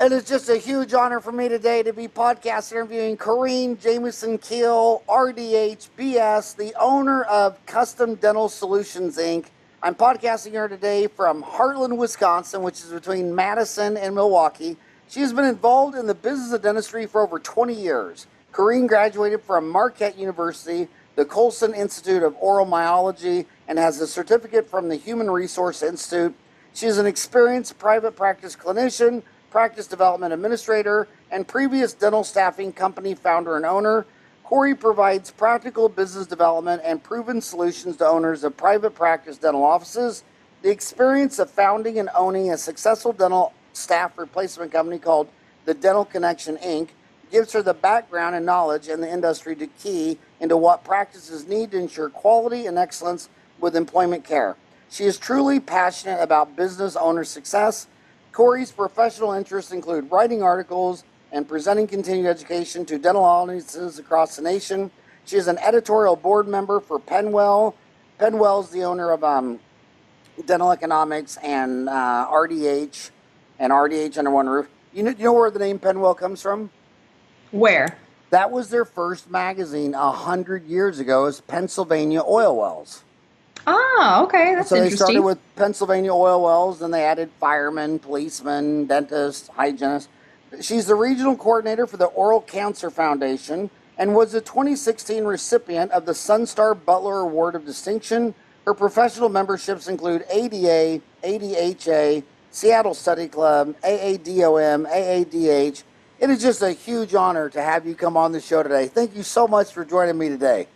It is just a huge honor for me today to be podcast interviewing Corinne Jameson-Kuehl, RDH, BS, the owner of Custom Dental Solutions, Inc. I'm podcasting her today from Heartland, Wisconsin, which is between Madison and Milwaukee. She has been involved in the business of dentistry for over 20 years. Corinne graduated from Marquette University, the Colson Institute of Oral Myology, and has a certificate from the Human Resource Institute. She is an experienced private practice clinician, practice development administrator, and previous dental staffing company founder and owner. Corey provides practical business development and proven solutions to owners of private practice dental offices. The experience of founding and owning a successful dental staff replacement company called the Dental Connection, Inc. gives her the background and knowledge in the industry to key into what practices need to ensure quality and excellence with employment care. She is truly passionate about business owner success. Corey's professional interests include writing articles and presenting continuing education to dental audiences across the nation. She is an editorial board member for Penwell. Penwell is the owner of Dental Economics and RDH, and RDH under one roof. You know where the name Penwell comes from? Where? That was their first magazine 100 years ago, as Pennsylvania Oil Wells. Oh, okay. That's interesting. So they started with Pennsylvania Oil Wells, then they added firemen, policemen, dentists, hygienists. She's the regional coordinator for the Oral Cancer Foundation and was the 2016 recipient of the Sunstar Butler Award of Distinction. Her professional memberships include ADA, ADHA, Seattle Study Club, AADOM, AADH. It is just a huge honor to have you come on the show today. Thank you so much for joining me today.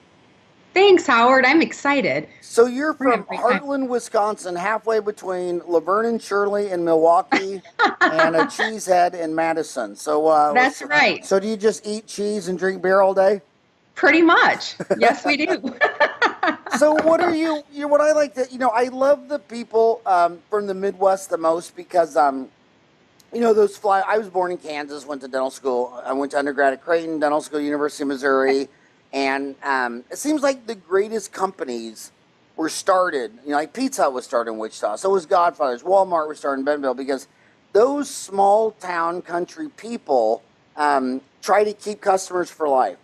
Thanks, Howard. I'm excited. So you're from Heartland, Wisconsin, halfway between Laverne and Shirley in Milwaukee and a cheesehead in Madison. So that's right. So do you just eat cheese and drink beer all day? Pretty much. Yes, we do. So what are you what I like to, I love the people from the Midwest the most because, those I was born in Kansas, went to dental school. I went to undergrad at Creighton Dental School, University of Missouri. And it seems like the greatest companies were started, like Pizza Hut was started in Wichita. So was Godfather's. Walmart was started in Bentonville because those small town country people try to keep customers for life.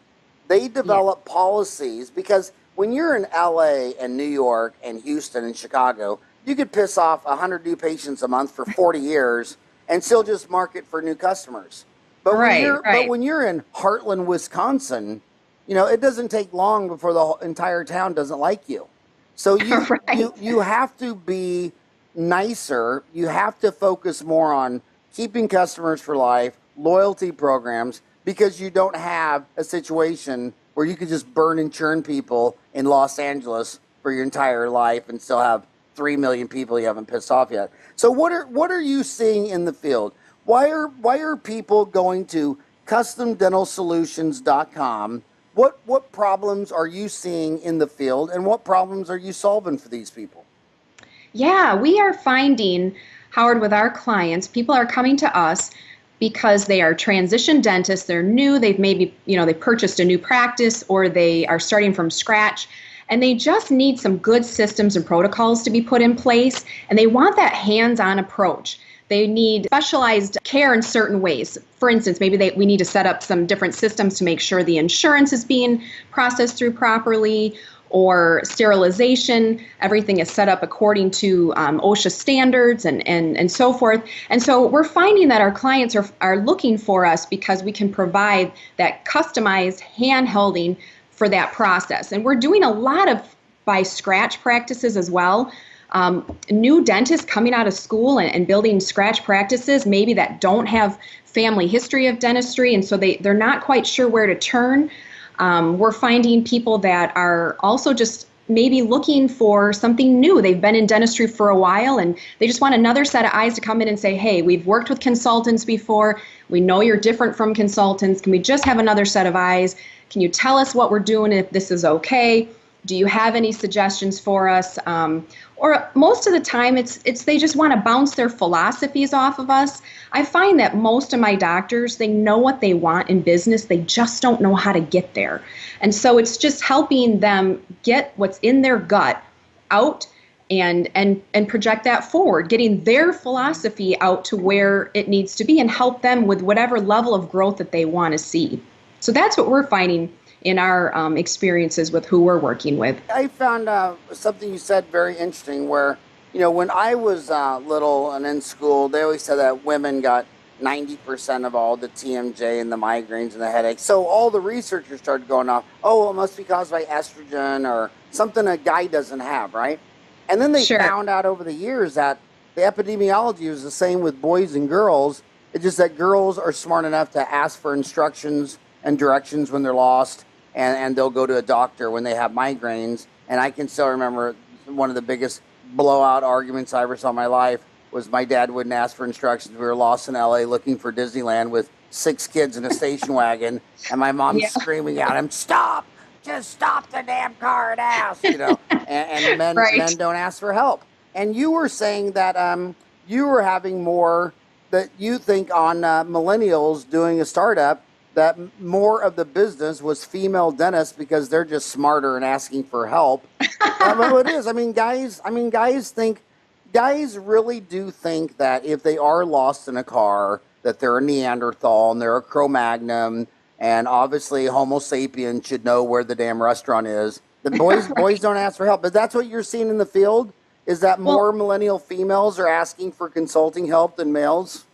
They develop policies because when you're in LA and New York and Houston and Chicago, you could piss off 100 new patients a month for 40 years and still just market for new customers. But when you're in Heartland, Wisconsin, it doesn't take long before the entire town doesn't like you. So you have to be nicer. You have to focus more on keeping customers for life, loyalty programs, because you don't have a situation where you could just burn and churn people in Los Angeles for your entire life and still have 3 million people you haven't pissed off yet. So what are you seeing in the field? Why are people going to customdentalsolutions.com? What problems are you seeing in the field, and what problems are you solving for these people? Yeah, we are finding, Howard, with our clients, people are coming to us because they are transition dentists. They're new. They've maybe, they purchased a new practice or they are starting from scratch, and they just need some good systems and protocols to be put in place, and they want that hands-on approach. They need specialized care in certain ways. For instance, maybe we need to set up some different systems to make sure the insurance is being processed through properly, or sterilization, everything is set up according to OSHA standards and so forth. And so we're finding that our clients are looking for us because we can provide that customized hand-holding for that process. And we're doing a lot of by scratch practices as well. New dentists coming out of school and building scratch practices, maybe that don't have family history of dentistry, and so they're not quite sure where to turn. We're finding people that are also just maybe looking for something new. They've been in dentistry for a while and they just want another set of eyes to come in and say, hey, we've worked with consultants before. We know you're different from consultants. Can we just have another set of eyes? Can you tell us what we're doing, if this is okay? Do you have any suggestions for us? Or most of the time, it's they just want to bounce their philosophies off of us. I find that most of my doctors, they know what they want in business. They just don't know how to get there. And so it's just helping them get what's in their gut out and project that forward, getting their philosophy out to where it needs to be and help them with whatever level of growth that they want to see. So that's what we're finding in our experiences with who we're working with. I found something you said very interesting where, when I was little and in school, they always said that women got 90% of all the TMJ and the migraines and the headaches. So all the researchers started going off, oh, it must be caused by estrogen or something a guy doesn't have, right? And then they found out over the years that the epidemiology is the same with boys and girls. It's just that girls are smart enough to ask for instructions and directions when they're lost, and they'll go to a doctor when they have migraines. And I can still remember one of the biggest blowout arguments I ever saw in my life was my dad wouldn't ask for instructions. We were lost in LA looking for Disneyland with 6 kids in a station wagon, and my mom screaming at him, "Stop! Just stop the damn car and ask," and men don't ask for help. And you were saying that you were having more that you think on millennials doing a startup, that more of the business was female dentists because they're just smarter and asking for help. It is. Guys really do think that if they are lost in a car, that they're a Neanderthal and they're a Cro-Magnon, and obviously Homo sapien should know where the damn restaurant is. The boys don't ask for help. But that's what you're seeing in the field, is that more millennial females are asking for consulting help than males?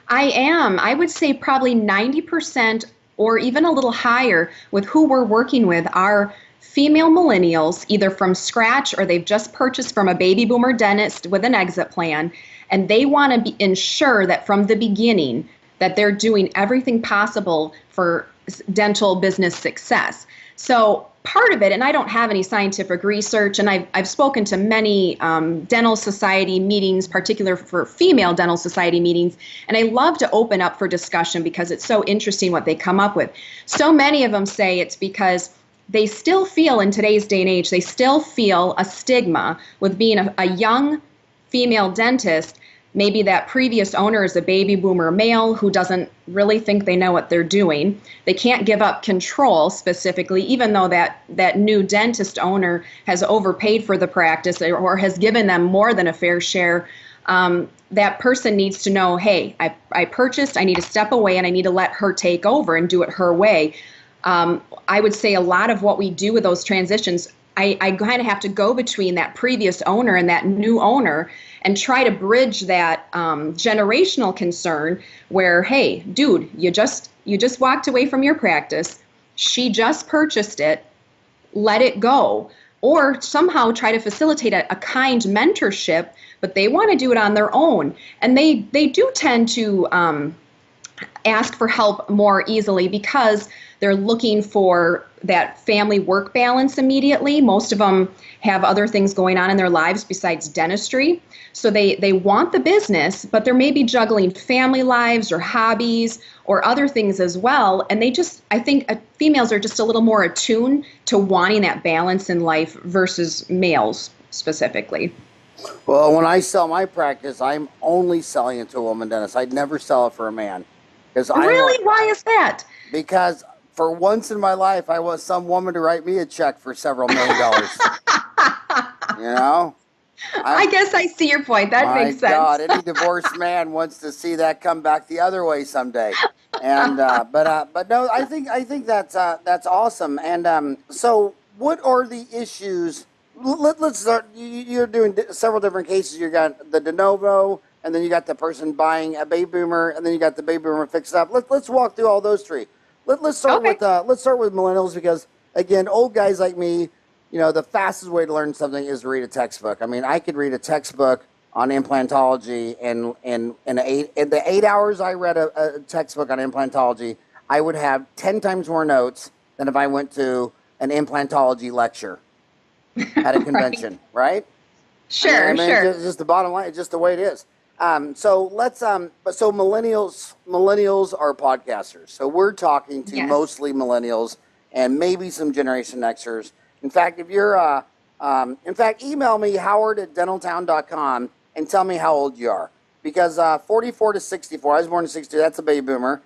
I am. I would say probably 90% or even a little higher with who we're working with are female millennials, either from scratch or they've just purchased from a baby boomer dentist with an exit plan, and they want to ensure that from the beginning that they're doing everything possible for dental business success. So part of it, and I don't have any scientific research, and I've spoken to many dental society meetings, particular for female dental society meetings, and I love to open up for discussion because it's so interesting what they come up with. So many of them say it's because they still feel, in today's day and age, they still feel a stigma with being a young female dentist. Maybe that previous owner is a baby boomer male who doesn't really think they know what they're doing. They can't give up control specifically, even though that new dentist owner has overpaid for the practice or has given them more than a fair share. That person needs to know, hey, I purchased, I need to step away and I need to let her take over and do it her way. I would say a lot of what we do with those transitions, I kind of have to go between that previous owner and that new owner and try to bridge that generational concern where, hey, dude, you just walked away from your practice. She just purchased it. Let it go. Or somehow try to facilitate a kind mentorship, but they want to do it on their own. And they do tend to ask for help more easily because they're looking for that family work balance immediately. Most of them have other things going on in their lives besides dentistry. So they want the business, but they're maybe juggling family lives or hobbies or other things as well. And I think females are just a little more attuned to wanting that balance in life versus males specifically. Well, when I sell my practice, I'm only selling it to a woman dentist. I'd never sell it for a man. Really? Why is that? Because for once in my life, I want some woman to write me a check for several $1 million. I guess I see your point. That makes sense. My God, any divorced man wants to see that come back the other way someday. And but no, I think that's awesome. And so, what are the issues? Let's start. You're doing several different cases. You got the de novo, and then you got the person buying a baby boomer, and then you got the baby boomer fixed up. Let's walk through all those three. Let's start with millennials, because again, old guys like me, the fastest way to learn something is to read a textbook. I mean, I could read a textbook on implantology, and in the 8 hours I read a textbook on implantology, I would have 10 times more notes than if I went to an implantology lecture at a convention, right? Sure, sure. It's just the bottom line. It's just the way it is. So millennials are podcasters. So we're talking to mostly millennials and maybe some Generation Xers. In fact, if you're, email me howard@dentaltown.com and tell me how old you are. Because 44 to 64, I was born in 62, that's a baby boomer.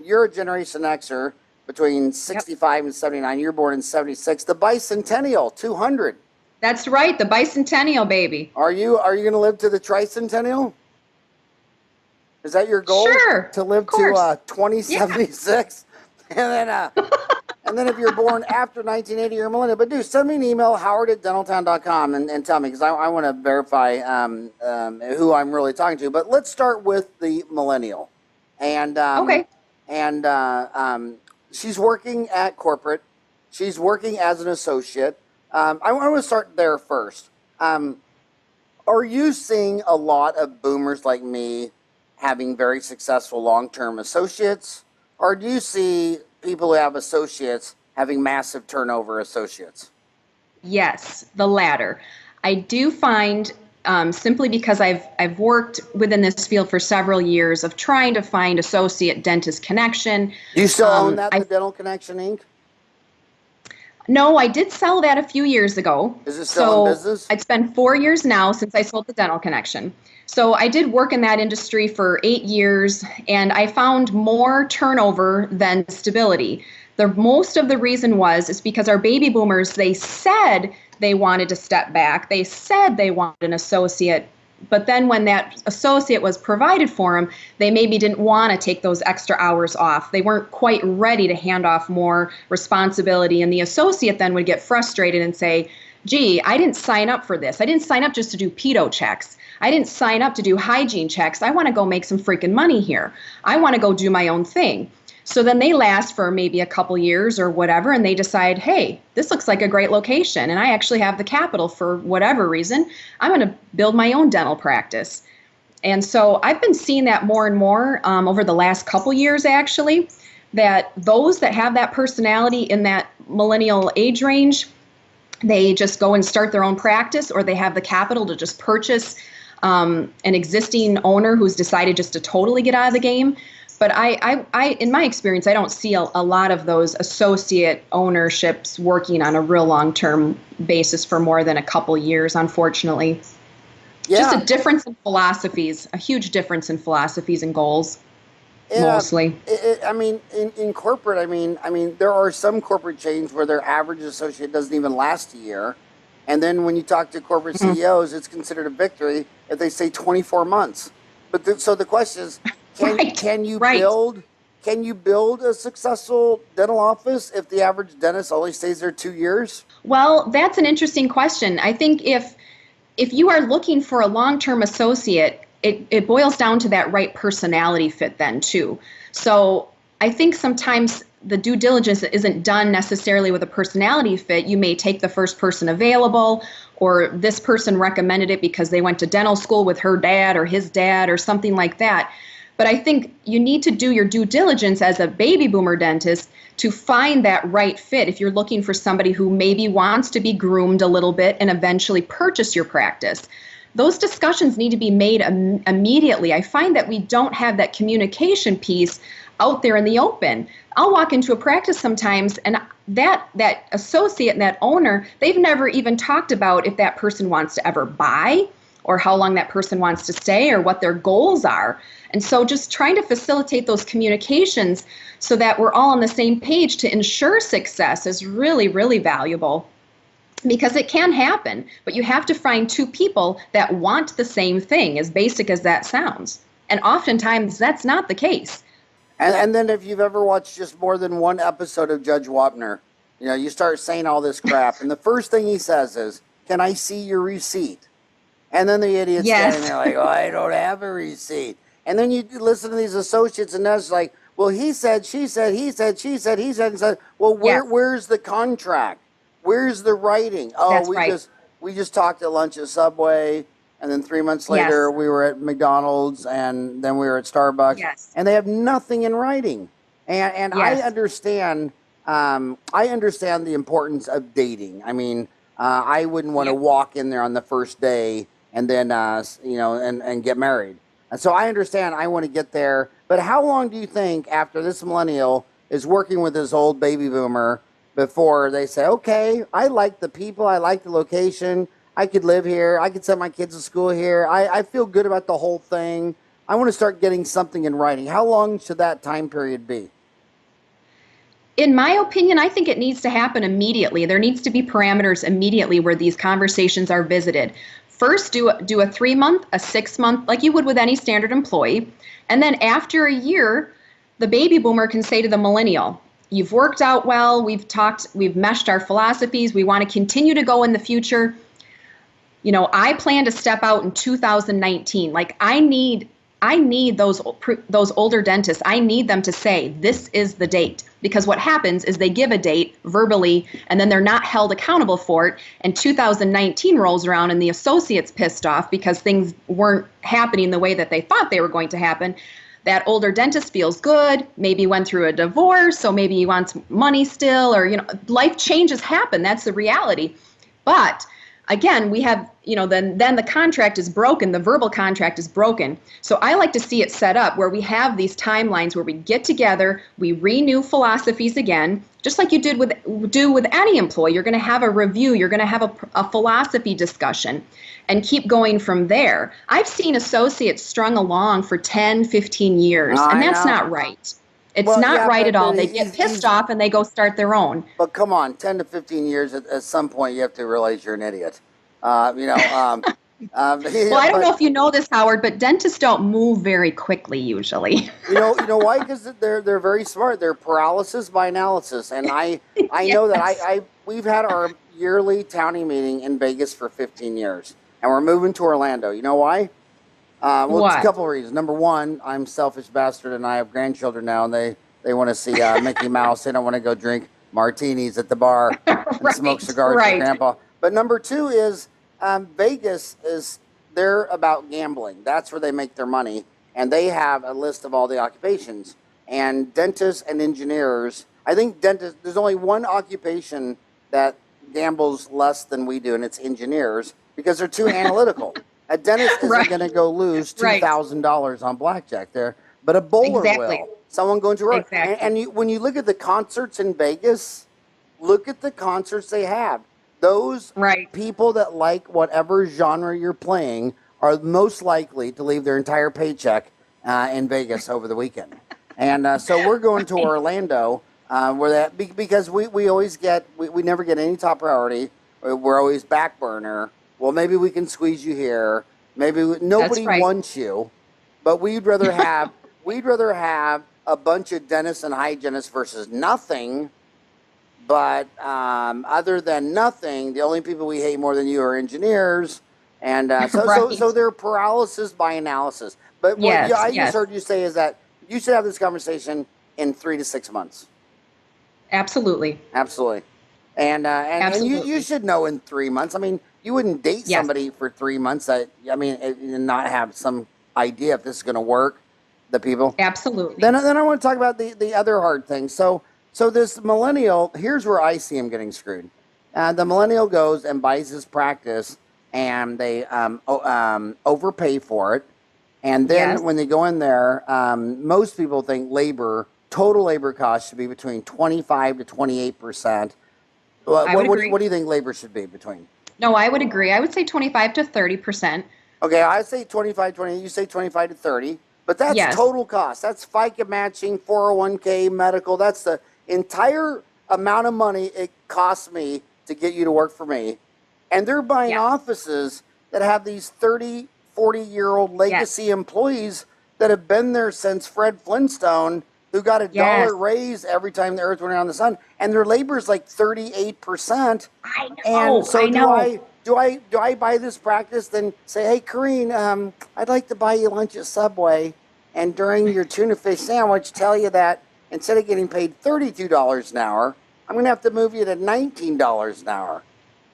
You're a Generation Xer between 65 and 79. You're born in 76. The bicentennial, 200. That's right, the bicentennial, baby. Are you going to live to the tricentennial? Is that your goal? Sure, To of live course. to 2076? Yeah. And then if you're born after 1980, you're a millennial. But dude, send me an email, howard@dentaltown.com, and tell me, because I want to verify who I'm really talking to. But let's start with the millennial. And Okay. she's working at corporate. She's working as an associate. I want to start there first. Are you seeing a lot of boomers like me having very successful long-term associates? Or do you see people who have associates having massive turnover associates? Yes, the latter. I do find, simply because I've worked within this field for several years of trying to find associate dentist connection. Do you still own that, the Dental Connection Inc.? No, I did sell that a few years ago. Is it still in business? It's been 4 years now since I sold the Dental Connection. So I did work in that industry for 8 years, and I found more turnover than stability. Most of the reason is because our baby boomers, they said they wanted to step back. They said they wanted an associate. But then when that associate was provided for them, they maybe didn't want to take those extra hours off. They weren't quite ready to hand off more responsibility. And the associate then would get frustrated and say, gee, I didn't sign up for this. I didn't sign up just to do pedo checks. I didn't sign up to do hygiene checks. I want to go make some freaking money here. I want to go do my own thing. So then they last for maybe a couple years or whatever, and they decide, hey, this looks like a great location, and I actually have the capital for whatever reason. I'm going to build my own dental practice. And so I've been seeing that more and more over the last couple years, actually, that those that have that personality in that millennial age range, they just go and start their own practice, or they have the capital to just purchase an existing owner who's decided just to totally get out of the game. But I, in my experience, I don't see a lot of those associate ownerships working on a real long-term basis for more than a couple years, unfortunately. Yeah. Just a difference in philosophies, a huge difference in philosophies and goals, mostly. I mean, in corporate, I mean, there are some corporate chains where their average associate doesn't even last a year. And then when you talk to corporate CEOs, it's considered a victory if they say 24 months. But so the question is, can you build a successful dental office if the average dentist only stays there 2 years? Well, that's an interesting question. I think if you are looking for a long-term associate, it boils down to that right personality fit then too. So I think sometimes the due diligence isn't done necessarily with a personality fit. You may take the first person available, or this person recommended it because they went to dental school with her dad or his dad or something like that. But I think you need to do your due diligence as a baby boomer dentist to find that right fit if you're looking for somebody who maybe wants to be groomed a little bit and eventually purchase your practice. Those discussions need to be made immediately. I find that we don't have that communication piece out there in the open. I'll walk into a practice sometimes, and that associate and that owner, they've never even talked about if that person wants to ever buy, or how long that person wants to stay, or what their goals are. And so just trying to facilitate those communications so that we're all on the same page to ensure success is really, really valuable, because it can happen, but you have to find two people that want the same thing, as basic as that sounds. And oftentimes that's not the case. And then if you've ever watched just more than one episode of Judge Wapner, you know, you start saying all this crap, and the first thing he says is, "Can I see your receipt?" And then the idiot's standing there like, "Oh, I don't have a receipt." And then you listen to these associates, and that's like, "Well, he said, she said, he said, she said, he said," and said, "Well, where's the contract? Where's the writing?" "Oh, That's we just talked at lunch at Subway, and then 3 months later we were at McDonald's, and then we were at Starbucks." Yes. And they have nothing in writing. And I understand the importance of dating. I mean, I wouldn't want to walk in there on the first day and then and get married. And so I understand I want to get there. But how long do you think after this millennial is working with this old baby boomer before they say, "Okay, I like the people, I like the location, I could live here, I could send my kids to school here, I feel good about the whole thing, I want to start getting something in writing"? How long should that time period be? In my opinion, I think it needs to happen immediately. There needs to be parameters immediately where these conversations are visited. First, do a 3 month, a 6 month, like you would with any standard employee. And then after a year, the baby boomer can say to the millennial, you've worked out well, we've meshed our philosophies, we want to continue to go in the future. I plan to step out in 2019. Like I need those older dentists. I need them to say this is the date, because what happens is they give a date verbally and then they're not held accountable for it. And 2019 rolls around and the associate's pissed off because things weren't happening the way that they thought they were going to happen. That older dentist feels good, maybe went through a divorce, so maybe he wants money still, or life changes happen. That's the reality. But again, we have, then the contract is broken, the verbal contract is broken. So I like to see it set up where we have these timelines where we get together, we renew philosophies again, just like you do with any employee. You're going to have a review, you're going to have a philosophy discussion and keep going from there. I've seen associates strung along for 10, 15 years, and that's not right. It's not right at all. They get pissed off and they go start their own. But come on, 10 to 15 years, at some point you have to realize you're an idiot. Well, I don't know if you know this, Howard, but dentists don't move very quickly usually. You know why? Because they're very smart. They're paralysis by analysis. And I Yes. know that we've had our yearly townie meeting in Vegas for 15 years. And we're moving to Orlando. You know why? Well, it's a couple of reasons. Number one, I'm a selfish bastard, and I have grandchildren now, and they want to see Mickey Mouse. They don't want to go drink martinis at the bar and smoke cigars with Grandpa. But number two is Vegas they're about gambling. That's where they make their money, and they have a list of all the occupations. And dentists and engineers, I think there's only one occupation that gambles less than we do, and it's engineers, because they're too analytical. A dentist isn't going to go lose $2,000 on blackjack there, but a bowler will. Someone going to work. And when you look at the concerts in Vegas, look at the concerts they have. Those people that like whatever genre you're playing are most likely to leave their entire paycheck in Vegas over the weekend. And so we're going to Orlando because we always we never get any top priority. We're always back burner. Well, maybe we can squeeze you here. Maybe nobody wants you, but we'd rather have a bunch of dentists and hygienists versus nothing. But other than nothing, the only people we hate more than you are engineers, and so they're paralysis by analysis. But what I just heard you say is that you should have this conversation in 3 to 6 months. Absolutely. And you should know in 3 months. I mean, you wouldn't date somebody for 3 months and not have some idea if this is going to work. The people. Absolutely. Then I want to talk about the other hard thing. So this millennial, here's where I see him getting screwed. The millennial goes and buys his practice, and they overpay for it. And then when they go in there, most people think total labor costs should be between 25 to 28%. What do you think labor should be between? No, I would agree. I would say 25 to 30%. Okay, I say 25, 20. You say 25 to 30. But that's total cost. That's FICA matching, 401k, medical. That's the entire amount of money it costs me to get you to work for me. And they're buying offices that have these 30, 40-year-old legacy employees that have been there since Fred Flintstone, who got a dollar raise every time the earth went around the sun, and their labor is like 38%. I know. And so do I buy this practice, then say, hey, Corinne, I'd like to buy you lunch at Subway, and during your tuna fish sandwich, tell you that instead of getting paid $32 an hour, I'm going to have to move you to $19 an hour.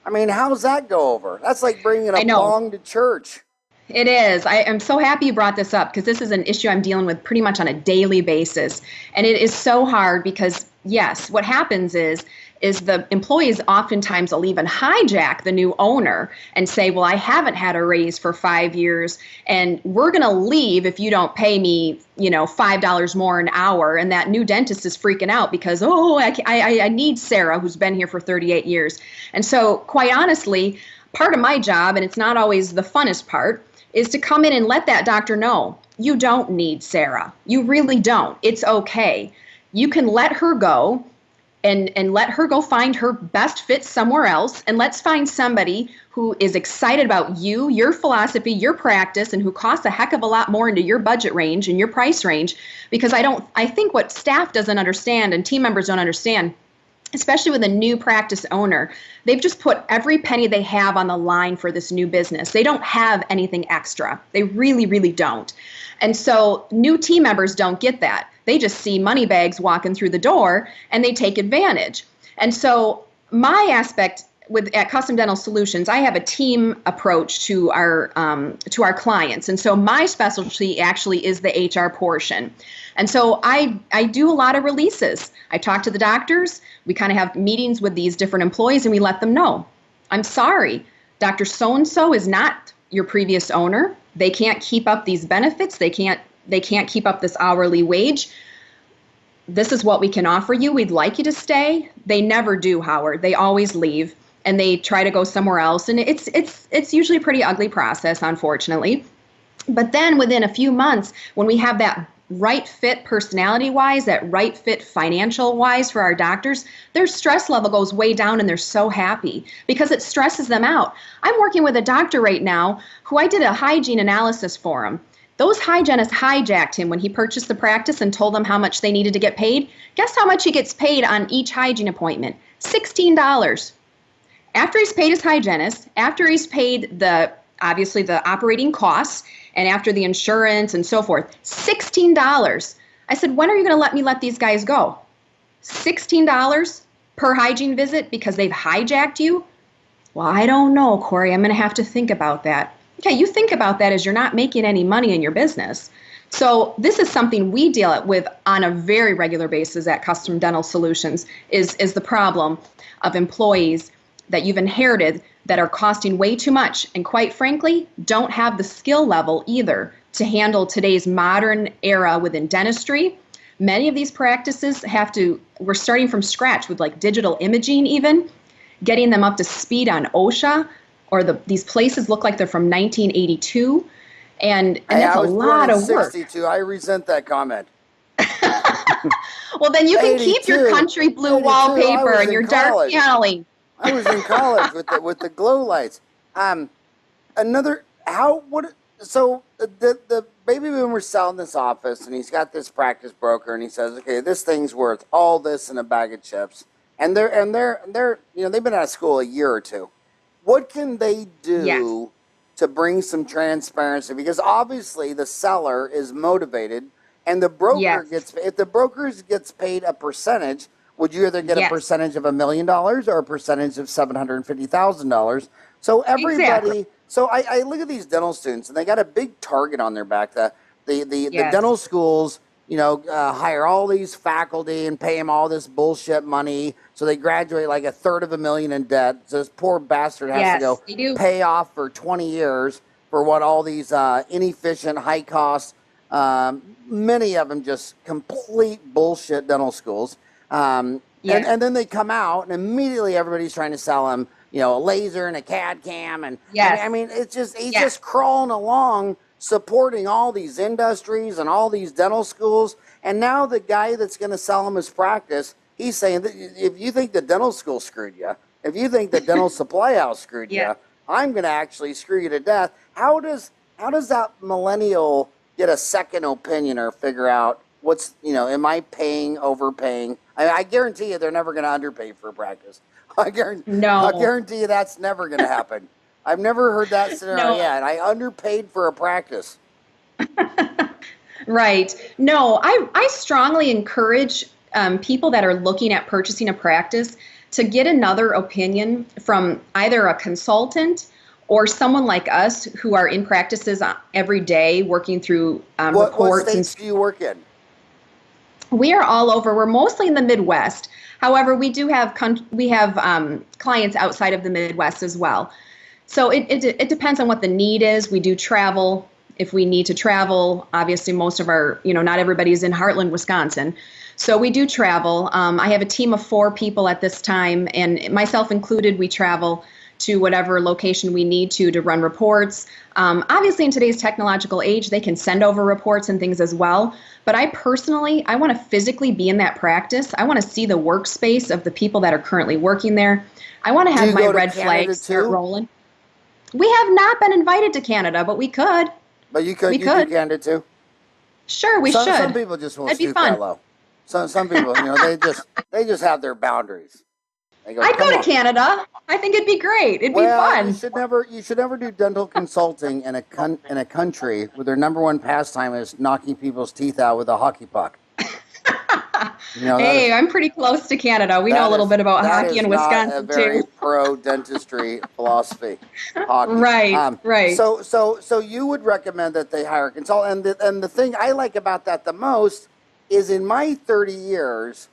I mean, how's that go over? That's like bringing a bong to church. It is. I am so happy you brought this up, because this is an issue I'm dealing with pretty much on a daily basis. And it is so hard because, yes, what happens is the employees oftentimes will even hijack the new owner and say, well, I haven't had a raise for 5 years, and we're going to leave if you don't pay me, $5 more an hour. And that new dentist is freaking out because, I need Sarah, who's been here for 38 years. And so, quite honestly, part of my job, and it's not always the funnest part, is to come in and let that doctor know, you don't need Sarah. You really don't. It's okay. You can let her go. and let her go find her best fit somewhere else. And let's find somebody who is excited about you, your philosophy, your practice, and who costs a heck of a lot more into your budget range and your price range. Because I think what staff doesn't understand and team members don't understand, especially with a new practice owner, they've just put every penny they have on the line for this new business. They don't have anything extra. They really, really don't. And so new team members don't get that. They just see money bags walking through the door and they take advantage. And so my aspect at Custom Dental Solutions, I have a team approach to our clients. And so my specialty actually is the HR portion. And so I do a lot of releases. I talk to the doctors. We kind of have meetings with these different employees and we let them know, I'm sorry, Dr. So-and-so is not your previous owner. They can't keep up these benefits. They can't keep up this hourly wage. This is what we can offer you. We'd like you to stay. They never do, Howard. They always leave and they try to go somewhere else. And it's usually a pretty ugly process, unfortunately. But then within a few months, when we have that right fit personality-wise, that right fit financial-wise for our doctors, their stress level goes way down and they're so happy because it stresses them out. I'm working with a doctor right now who I did a hygiene analysis for him. Those hygienists hijacked him when he purchased the practice and told them how much they needed to get paid. Guess how much he gets paid on each hygiene appointment? $16. After he's paid his hygienist, after he's paid obviously the operating costs, and after the insurance and so forth, $16. I said, when are you going to let me let these guys go? $16 per hygiene visit because they've hijacked you? Well, I don't know, Corey. I'm going to have to think about that. Okay, you think about that as you're not making any money in your business. So this is something we deal with on a very regular basis at Custom Dental Solutions is the problem of employees that you've inherited that are costing way too much and quite frankly don't have the skill level either to handle today's modern era within dentistry. Many of these practices we're starting from scratch with like digital imaging even, getting them up to speed on OSHA, or these places look like they're from 1982, and it's a lot of work. 62. I resent that comment. Well, then you can keep your country blue wallpaper and your dark paneling. I was in college with the glow lights. So the baby boomer's selling this office, and he's got this practice broker, and he says, okay, this thing's worth all this in a bag of chips, and they're they've been out of school a year or two. What can they do to bring some transparency? Because obviously the seller is motivated, and the broker if the broker gets paid a percentage. Would you either get a percentage of $1 million or a percentage of $750,000? So everybody, so I look at these dental students and they got a big target on their back. The dental schools, hire all these faculty and pay them all this bullshit money. So they graduate like $350,000 in debt. So this poor bastard has to go pay off for 20 years for what all these inefficient, high cost, many of them just complete bullshit dental schools. And then they come out and immediately everybody's trying to sell them, a laser and a CAD cam. And I mean, it's just, he's just crawling along supporting all these industries and all these dental schools. And now the guy that's going to sell him his practice, he's saying that if you think the dental school screwed you, if you think the dental supply house screwed you, I'm going to actually screw you to death. How does that millennial get a second opinion or figure out what's, am I overpaying? I guarantee you they're never going to underpay for a practice. I guarantee you that's never going to happen. I've never heard that scenario yet. I underpaid for a practice. Right. No, I strongly encourage people that are looking at purchasing a practice to get another opinion from either a consultant or someone like us who are in practices every day working through reports. What states do you work in? We are all over. We're mostly in the Midwest. However, we do have clients outside of the Midwest as well. So it depends on what the need is. We do travel if we need to travel. Obviously, most of our, not everybody's in Heartland, Wisconsin. So we do travel. I have a team of 4 people at this time, and myself included, we travel to whatever location we need to run reports. Obviously, in today's technological age, they can send over reports and things as well. But I want to physically be in that practice. I want to see the workspace of the people that are currently working there. I want to have my red flags start rolling. We have not been invited to Canada, but we could. But you could. You do Canada too? Sure, we should. Some people just won't stoop that low. Some people, they just have their boundaries. I'd go to Canada. I think it'd be great. It'd be fun. You should never do dental consulting in a country where their number one pastime is knocking people's teeth out with a hockey puck. Hey, I'm pretty close to Canada. We know a little bit about hockey in Wisconsin too. That is not a very pro dentistry philosophy. Hockey. Right. So you would recommend that they hire a consultant, and the thing I like about that the most is in my 30 years,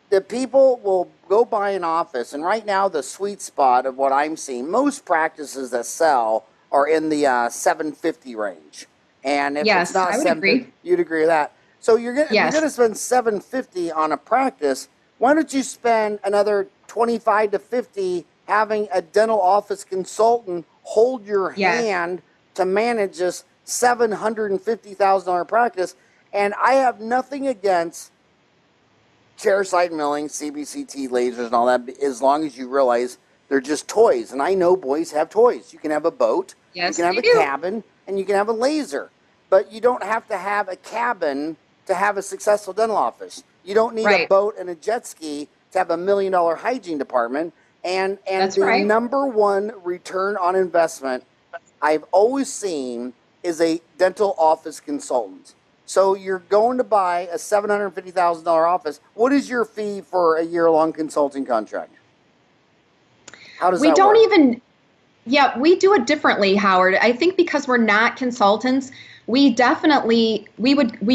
the people will go buy an office, and right now the sweet spot of what I'm seeing, most practices that sell are in the $750 range, and if it's not $750, you'd agree with that. So you're going to spend $750 on a practice. Why don't you spend another $25 to $50 having a dental office consultant hold your hand to manage this $750,000 practice? And I have nothing against chairside milling, CBCT lasers, and all that, as long as you realize they're just toys. And I know boys have toys. You can have a boat, you can have a cabin, and you can have a laser. But you don't have to have a cabin to have a successful dental office. You don't need a boat and a jet ski to have $1 million hygiene department. And the number one return on investment I've always seen is a dental office consultant. So you're going to buy a $750,000 office. What is your fee for a year-long consulting contract? How does that work? We do it differently, Howard. I think because we're not consultants, we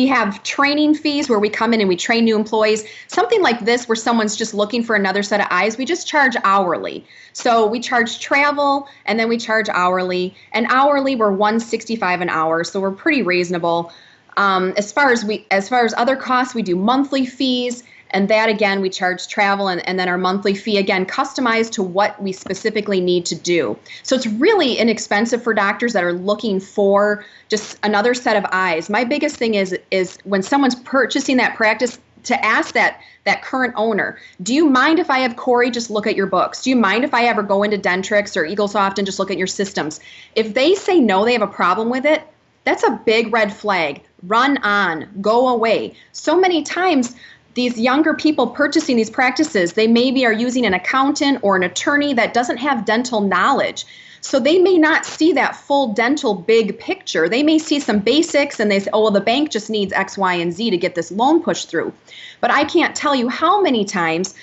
have training fees where we come in and we train new employees. Something like this where someone's just looking for another set of eyes, we just charge hourly. So we charge travel and then we charge hourly. And hourly, we're $165 an hour, so we're pretty reasonable. As far as other costs, we do monthly fees. And that, again, we charge travel and then our monthly fee, again, customized to what we specifically need to do. So it's really inexpensive for doctors that are looking for just another set of eyes. My biggest thing is when someone's purchasing that practice, to ask that current owner, do you mind if I have Corey just look at your books? Do you mind if I ever go into Dentrix or EagleSoft and just look at your systems? If they say no, they have a problem with it, that's a big red flag. Run on, go away. So many times, these younger people purchasing these practices, they maybe are using an accountant or an attorney that doesn't have dental knowledge. So they may not see that full dental big picture. They may see some basics and they say, oh, well, the bank just needs X, Y, and Z to get this loan pushed through. But I can't tell you how many times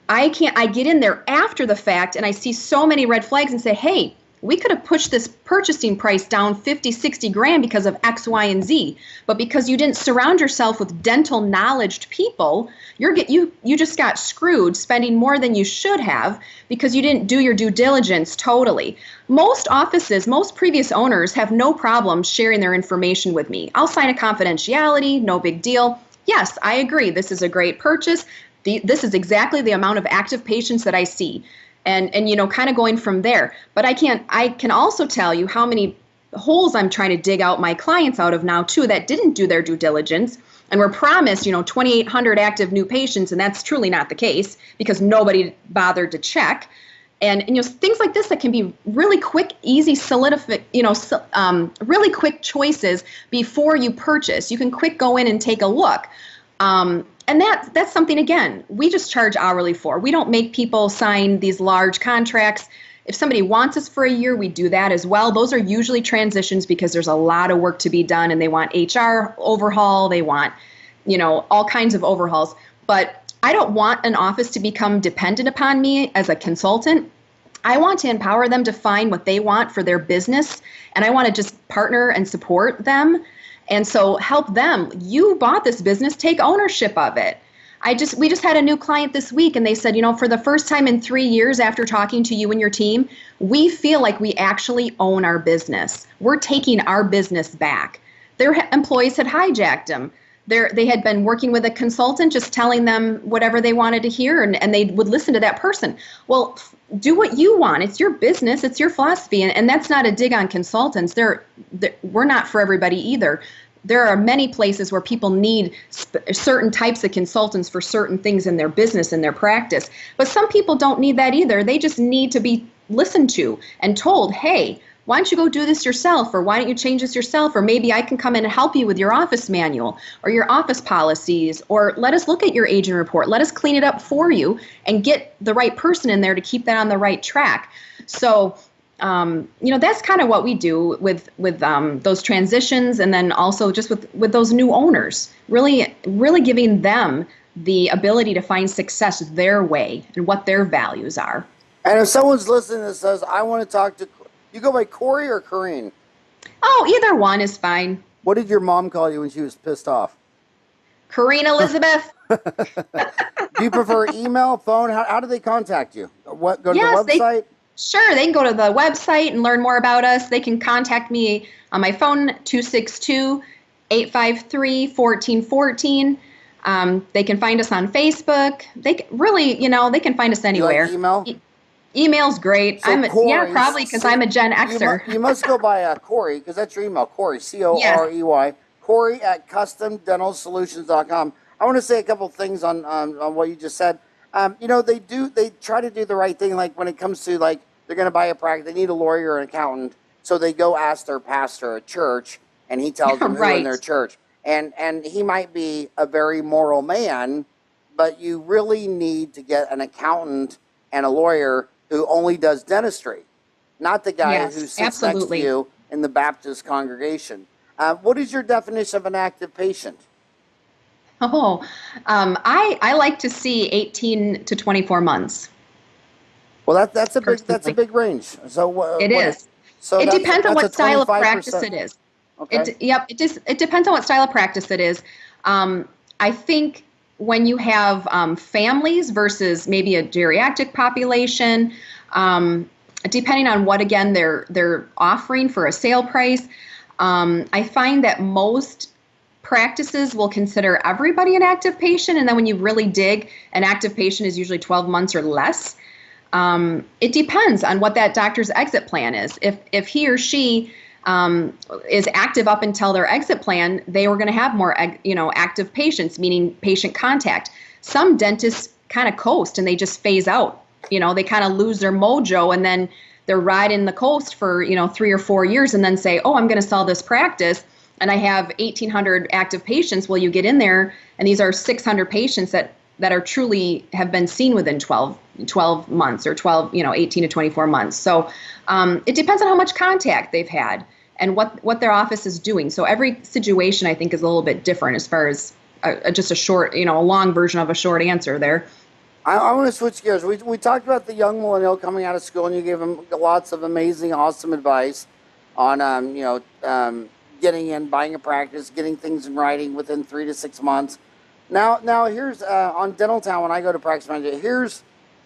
I get in there after the fact and I see so many red flags and say, hey, we could have pushed this purchasing price down 50, 60 grand because of X, Y, and Z. But because you didn't surround yourself with dental knowledge people, you just got screwed spending more than you should have because you didn't do your due diligence totally. Most offices, most previous owners have no problem sharing their information with me. I'll sign a confidentiality, no big deal. Yes, I agree. This is a great purchase. This is exactly the amount of active patients that I see. And kind of going from there. But I can also tell you how many holes I'm trying to dig out my clients out of now too that didn't do their due diligence and were promised 2,800 active new patients, and that's truly not the case because nobody bothered to check. And things like this that can be really quick, easy, really quick choices before you purchase. You can quick go in and take a look. And that's something, again, we just charge hourly for. We don't make people sign these large contracts. If somebody wants us for a year, we do that as well. Those are usually transitions because there's a lot of work to be done and they want HR overhaul. They want, all kinds of overhauls. But I don't want an office to become dependent upon me as a consultant. I want to empower them to find what they want for their business. And I want to just partner and support them. And so help them. You bought this business, take ownership of it. We just had a new client this week and they said, for the first time in 3 years after talking to you and your team, we feel like we actually own our business. We're taking our business back. Their employees had hijacked them. They had been working with a consultant, just telling them whatever they wanted to hear, and they would listen to that person. Well, do what you want. It's your business. It's your philosophy. And that's not a dig on consultants. We're not for everybody either. There are many places where people need certain types of consultants for certain things in their business and their practice. But some people don't need that either. They just need to be listened to and told, hey, why don't you go do this yourself? Or why don't you change this yourself? Or maybe I can come in and help you with your office manual or your office policies, or let us look at your agent report. Let us clean it up for you and get the right person in there to keep that on the right track. So, that's kind of what we do with those transitions, and then also just with those new owners, really, really giving them the ability to find success their way and what their values are. And if someone's listening that says, I want to talk to, you go by Corey or Corinne? Oh, either one is fine. What did your mom call you when she was pissed off? Corinne Elizabeth. Do you prefer email, phone? How do they contact you? Go to the website? Sure, they can go to the website and learn more about us. They can contact me on my phone, 262-853-1414. They can find us on Facebook. They can find us anywhere. You like email? Email's great. So Corey, probably because I'm a Gen Xer. You must go by Corey, because that's your email, Corey, Corey, Corey at CustomDentalSolutions.com. I want to say a couple things on what you just said. They try to do the right thing. Like when it comes to like they're going to buy a practice, they need a lawyer or an accountant, so they go ask their pastor at church, and he tells them who in their church. And he might be a very moral man, but you really need to get an accountant and a lawyer who only does dentistry, not the guy who sits next to you in the Baptist congregation. What is your definition of an active patient? I like to see 18 to 24 months. Well, that's a big range. So it is. So it depends on what style of practice it is. Okay. It depends on what style of practice it is. I think when you have families versus maybe a geriatric population, depending on what again they're offering for a sale price, I find that most practices will consider everybody an active patient, and then when you really dig, an active patient is usually 12 months or less. It depends on what that doctor's exit plan is. If he or she is active up until their exit plan, they were going to have more active patients, meaning patient contact. Some dentists kind of coast and they just phase out. They kind of lose their mojo, and then they're riding the coast for 3 or 4 years, and then say, oh, I'm going to sell this practice and I have 1,800 active patients. Well, you get in there and these are 600 patients that are truly have been seen within 12 months or 18 to 24 months. So it depends on how much contact they've had and what their office is doing. So every situation, I think, is a little bit different as far as just a short, a long version of a short answer there. I want to switch gears. We talked about the young millennial coming out of school, and you gave them lots of amazing, awesome advice on, getting in, buying a practice, getting things in writing within 3 to 6 months. Now here's on Dentaltown when I go to practice manager.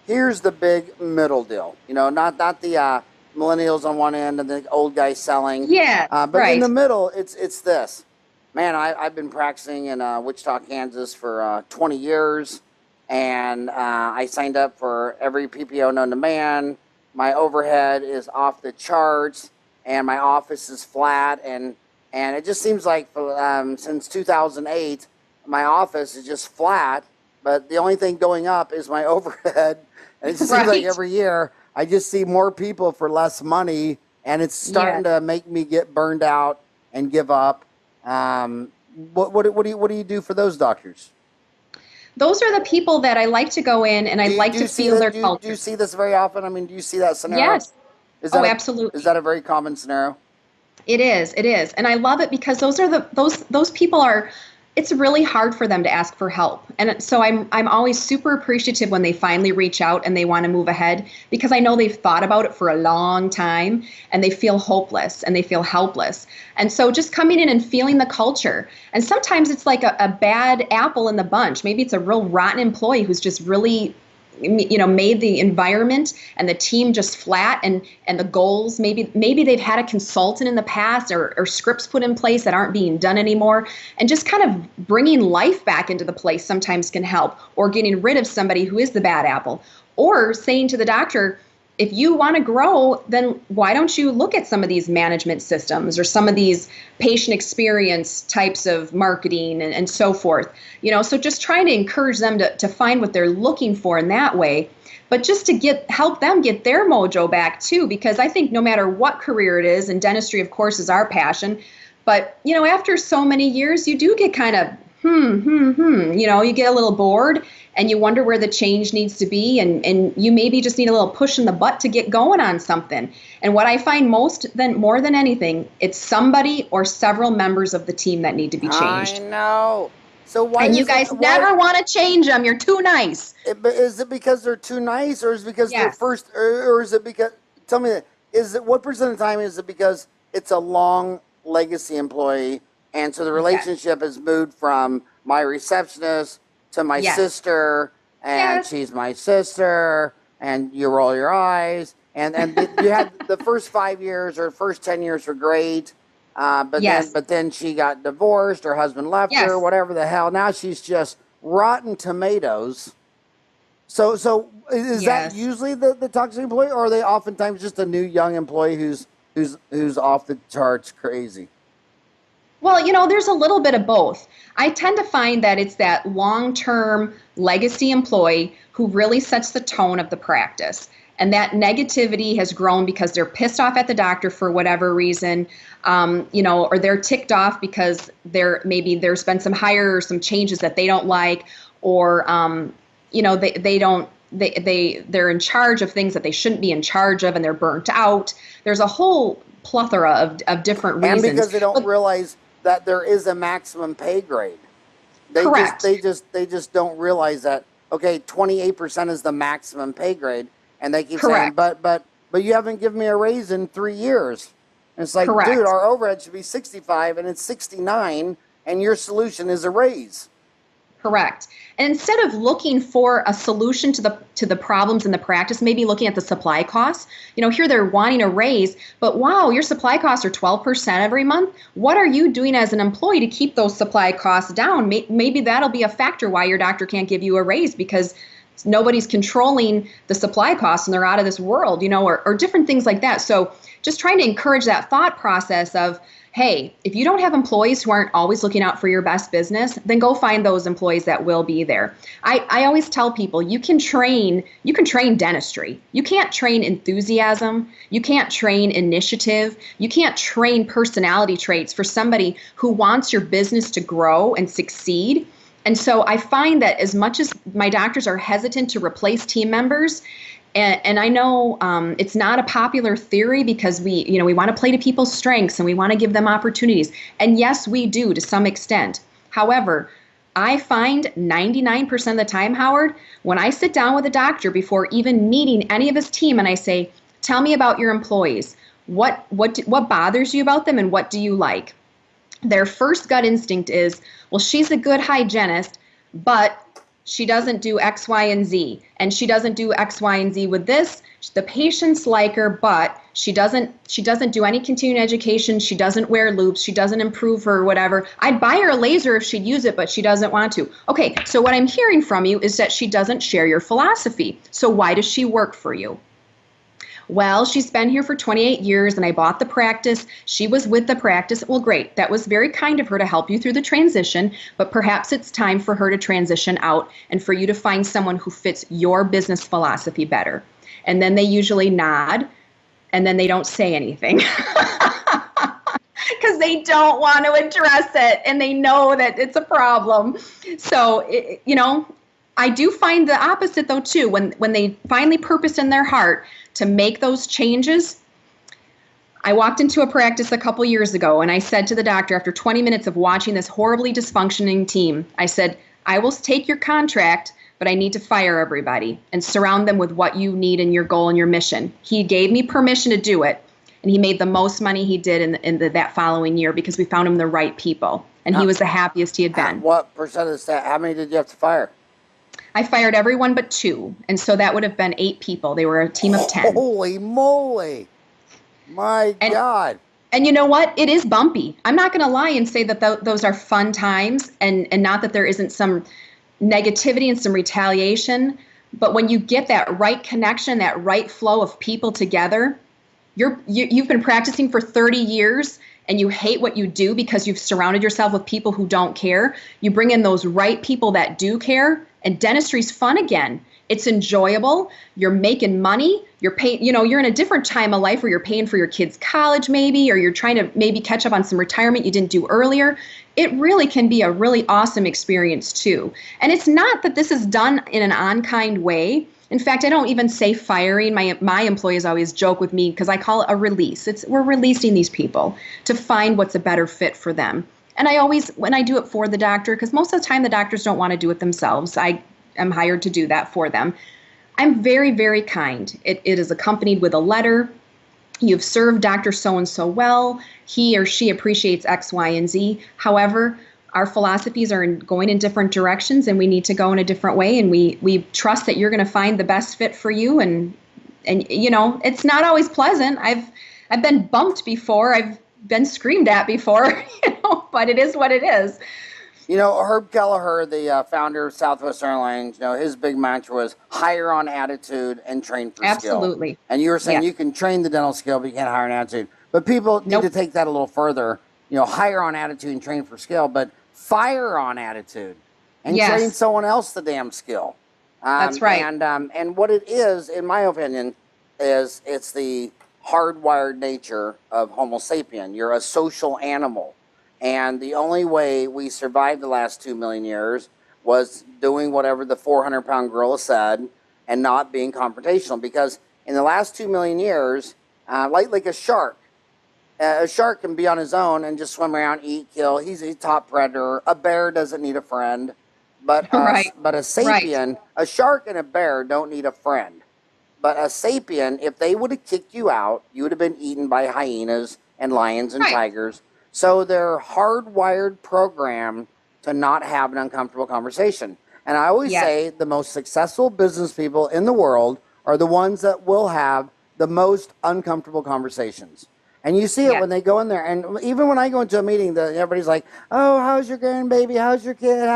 Here's the big middle deal. Not the millennials on one end and the old guys selling. Yeah, but in the middle, it's this. Man, I've been practicing in Wichita, Kansas for 20 years, and I signed up for every PPO known to man. My overhead is off the charts, and my office is flat, and it just seems like since 2008, my office is just flat, but the only thing going up is my overhead. And it just seems like every year I just see more people for less money, and it's starting to make me get burned out and give up. What do you do for those doctors? Those are the people that I like to go in and I like to feel their culture. Do you see this very often? I mean, do you see that scenario? Yes. Absolutely. Is that a very common scenario? It is. And I love it because those people are, it's really hard for them to ask for help. And so I'm always super appreciative when they finally reach out and they want to move ahead, because I know they've thought about it for a long time and they feel hopeless and they feel helpless. And so just coming in and feeling the culture. And sometimes it's like a bad apple in the bunch. Maybe it's a real rotten employee who's just really made the environment and the team just flat, and the goals, maybe they've had a consultant in the past, or scripts put in place that aren't being done anymore, and just kind of bringing life back into the place sometimes can help, or getting rid of somebody who is the bad apple, or saying to the doctor, if you want to grow, then why don't you look at some of these management systems or some of these patient experience types of marketing and so forth. So just trying to encourage them to find what they're looking for in that way, but just to help them get their mojo back too, because I think no matter what career it is, and dentistry, of course, is our passion, but after so many years, you do get kind of, you get a little bored, and you wonder where the change needs to be, and you maybe just need a little push in the butt to get going on something. And what I find more than anything, it's somebody or several members of the team that need to be changed. I know. So why? And you guys never want to change them. You're too nice. Is it because they're too nice, or is it because they're first, or is it because? Tell me, what percent of the time is it because it's a long legacy employee, and so the relationship has moved from my receptionist to my sister, and she's my sister, and you roll your eyes, and you had the first 5 years or first 10 years were great, but then she got divorced, her husband left her, whatever the hell. Now she's just rotten tomatoes. So is that usually the toxic employee, or are they oftentimes just a new young employee who's off the charts crazy? Well, there's a little bit of both. I tend to find that it's that long-term legacy employee who really sets the tone of the practice. And that negativity has grown because they're pissed off at the doctor for whatever reason, or they're ticked off because maybe there's been some hire or some changes that they don't like, or, they're in charge of things that they shouldn't be in charge of, and they're burnt out. There's a whole plethora of different reasons. And because they don't realize that there is a maximum pay grade. Correct. They just don't realize that, okay, 28% is the maximum pay grade, and they keep saying, but you haven't given me a raise in 3 years. And it's like, dude, our overhead should be 65 and it's 69, and your solution is a raise. Correct. And instead of looking for a solution to the problems in the practice, maybe looking at the supply costs, here they're wanting a raise, but wow, your supply costs are 12% every month. What are you doing as an employee to keep those supply costs down? Maybe that'll be a factor why your doctor can't give you a raise, because nobody's controlling the supply costs and they're out of this world, or different things like that. So just trying to encourage that thought process of, hey, if you don't have employees who aren't always looking out for your best business, then go find those employees that will be there. I always tell people you can train dentistry. You can't train enthusiasm. You can't train initiative. You can't train personality traits for somebody who wants your business to grow and succeed. And so I find that as much as my doctors are hesitant to replace team members, and I know it's not a popular theory, because we want to play to people's strengths and we want to give them opportunities. And yes, we do to some extent. However, I find 99% of the time, Howard, when I sit down with a doctor before even meeting any of his team and I say, tell me about your employees. What bothers you about them and what do you like? Their first gut instinct is, well, she's a good hygienist, but she doesn't do X, Y, and Z. And she doesn't do X, Y, and Z with this. The patients like her, but she doesn't do any continuing education. She doesn't wear loops. She doesn't improve her whatever. I'd buy her a laser if she'd use it, but she doesn't want to. Okay, so what I'm hearing from you is that she doesn't share your philosophy. So why does she work for you? Well, she's been here for 28 years and I bought the practice. She was with the practice. Well, great. That was very kind of her to help you through the transition, but perhaps it's time for her to transition out and for you to find someone who fits your business philosophy better. And then they usually nod and then they don't say anything because they don't want to address it and they know that it's a problem. So, I do find the opposite though too. When they finally purpose in their heart to make those changes. I walked into a practice a couple years ago and I said to the doctor, after 20 minutes of watching this horribly dysfunctioning team, I said, I will take your contract, but I need to fire everybody and surround them with what you need and your goal and your mission. He gave me permission to do it, and he made the most money he did in that following year because we found him the right people, and he was the happiest he had been. What percent of the staff? How many did you have to fire? I fired everyone but 2. And so that would have been 8 people. They were a team of 10. Holy moly. My God. And you know what? It is bumpy. I'm not going to lie and say that those are fun times, and not that there isn't some negativity and some retaliation. But when you get that right connection, that right flow of people together, you've been practicing for 30 years and you hate what you do because you've surrounded yourself with people who don't care. You bring in those right people that do care, and dentistry's fun again. It's enjoyable. You're making money. You're paying, you're in a different time of life where you're paying for your kids' college maybe, or you're trying to maybe catch up on some retirement you didn't do earlier. It really can be a really awesome experience too. And it's not that this is done in an unkind way. In fact, I don't even say firing. My employees always joke with me because I call it a release. We're releasing these people to find what's a better fit for them. And when I do it for the doctor, because most of the time the doctors don't want to do it themselves. I'm hired to do that for them. I'm very, very kind. It is accompanied with a letter. You've served Dr. So-and-so well. He or she appreciates X, Y, and Z. However, our philosophies are going in different directions, and we need to go in a different way. And we trust that you're going to find the best fit for you. And it's not always pleasant. I've been bumped before. I've been screamed at before, but it is what it is. Herb Kelleher, the founder of Southwest Airlines, his big mantra was hire on attitude and train for skill. Absolutely. And you were saying you can train the dental skill, but you can't hire on attitude. But people need to take that a little further. Hire on attitude and train for skill, but fire on attitude and train someone else the damn skill. That's right. And what it is, in my opinion, is it's the hardwired nature of Homo sapien. You're a social animal. And the only way we survived the last 2 million years was doing whatever the 400-pound gorilla said and not being confrontational. Because in the last 2 million years, like a shark can be on his own and just swim around, eat, kill. He's a top predator. A bear doesn't need a friend. But but a sapien, a shark and a bear don't need a friend. But a sapien, if they would have kicked you out, you would have been eaten by hyenas and lions and tigers. So they're hardwired programmed to not have an uncomfortable conversation. And I always say the most successful business people in the world are the ones that will have the most uncomfortable conversations. And you see it when they go in there. And even when I go into a meeting, everybody's like, oh, how's your grandbaby? How's your kid?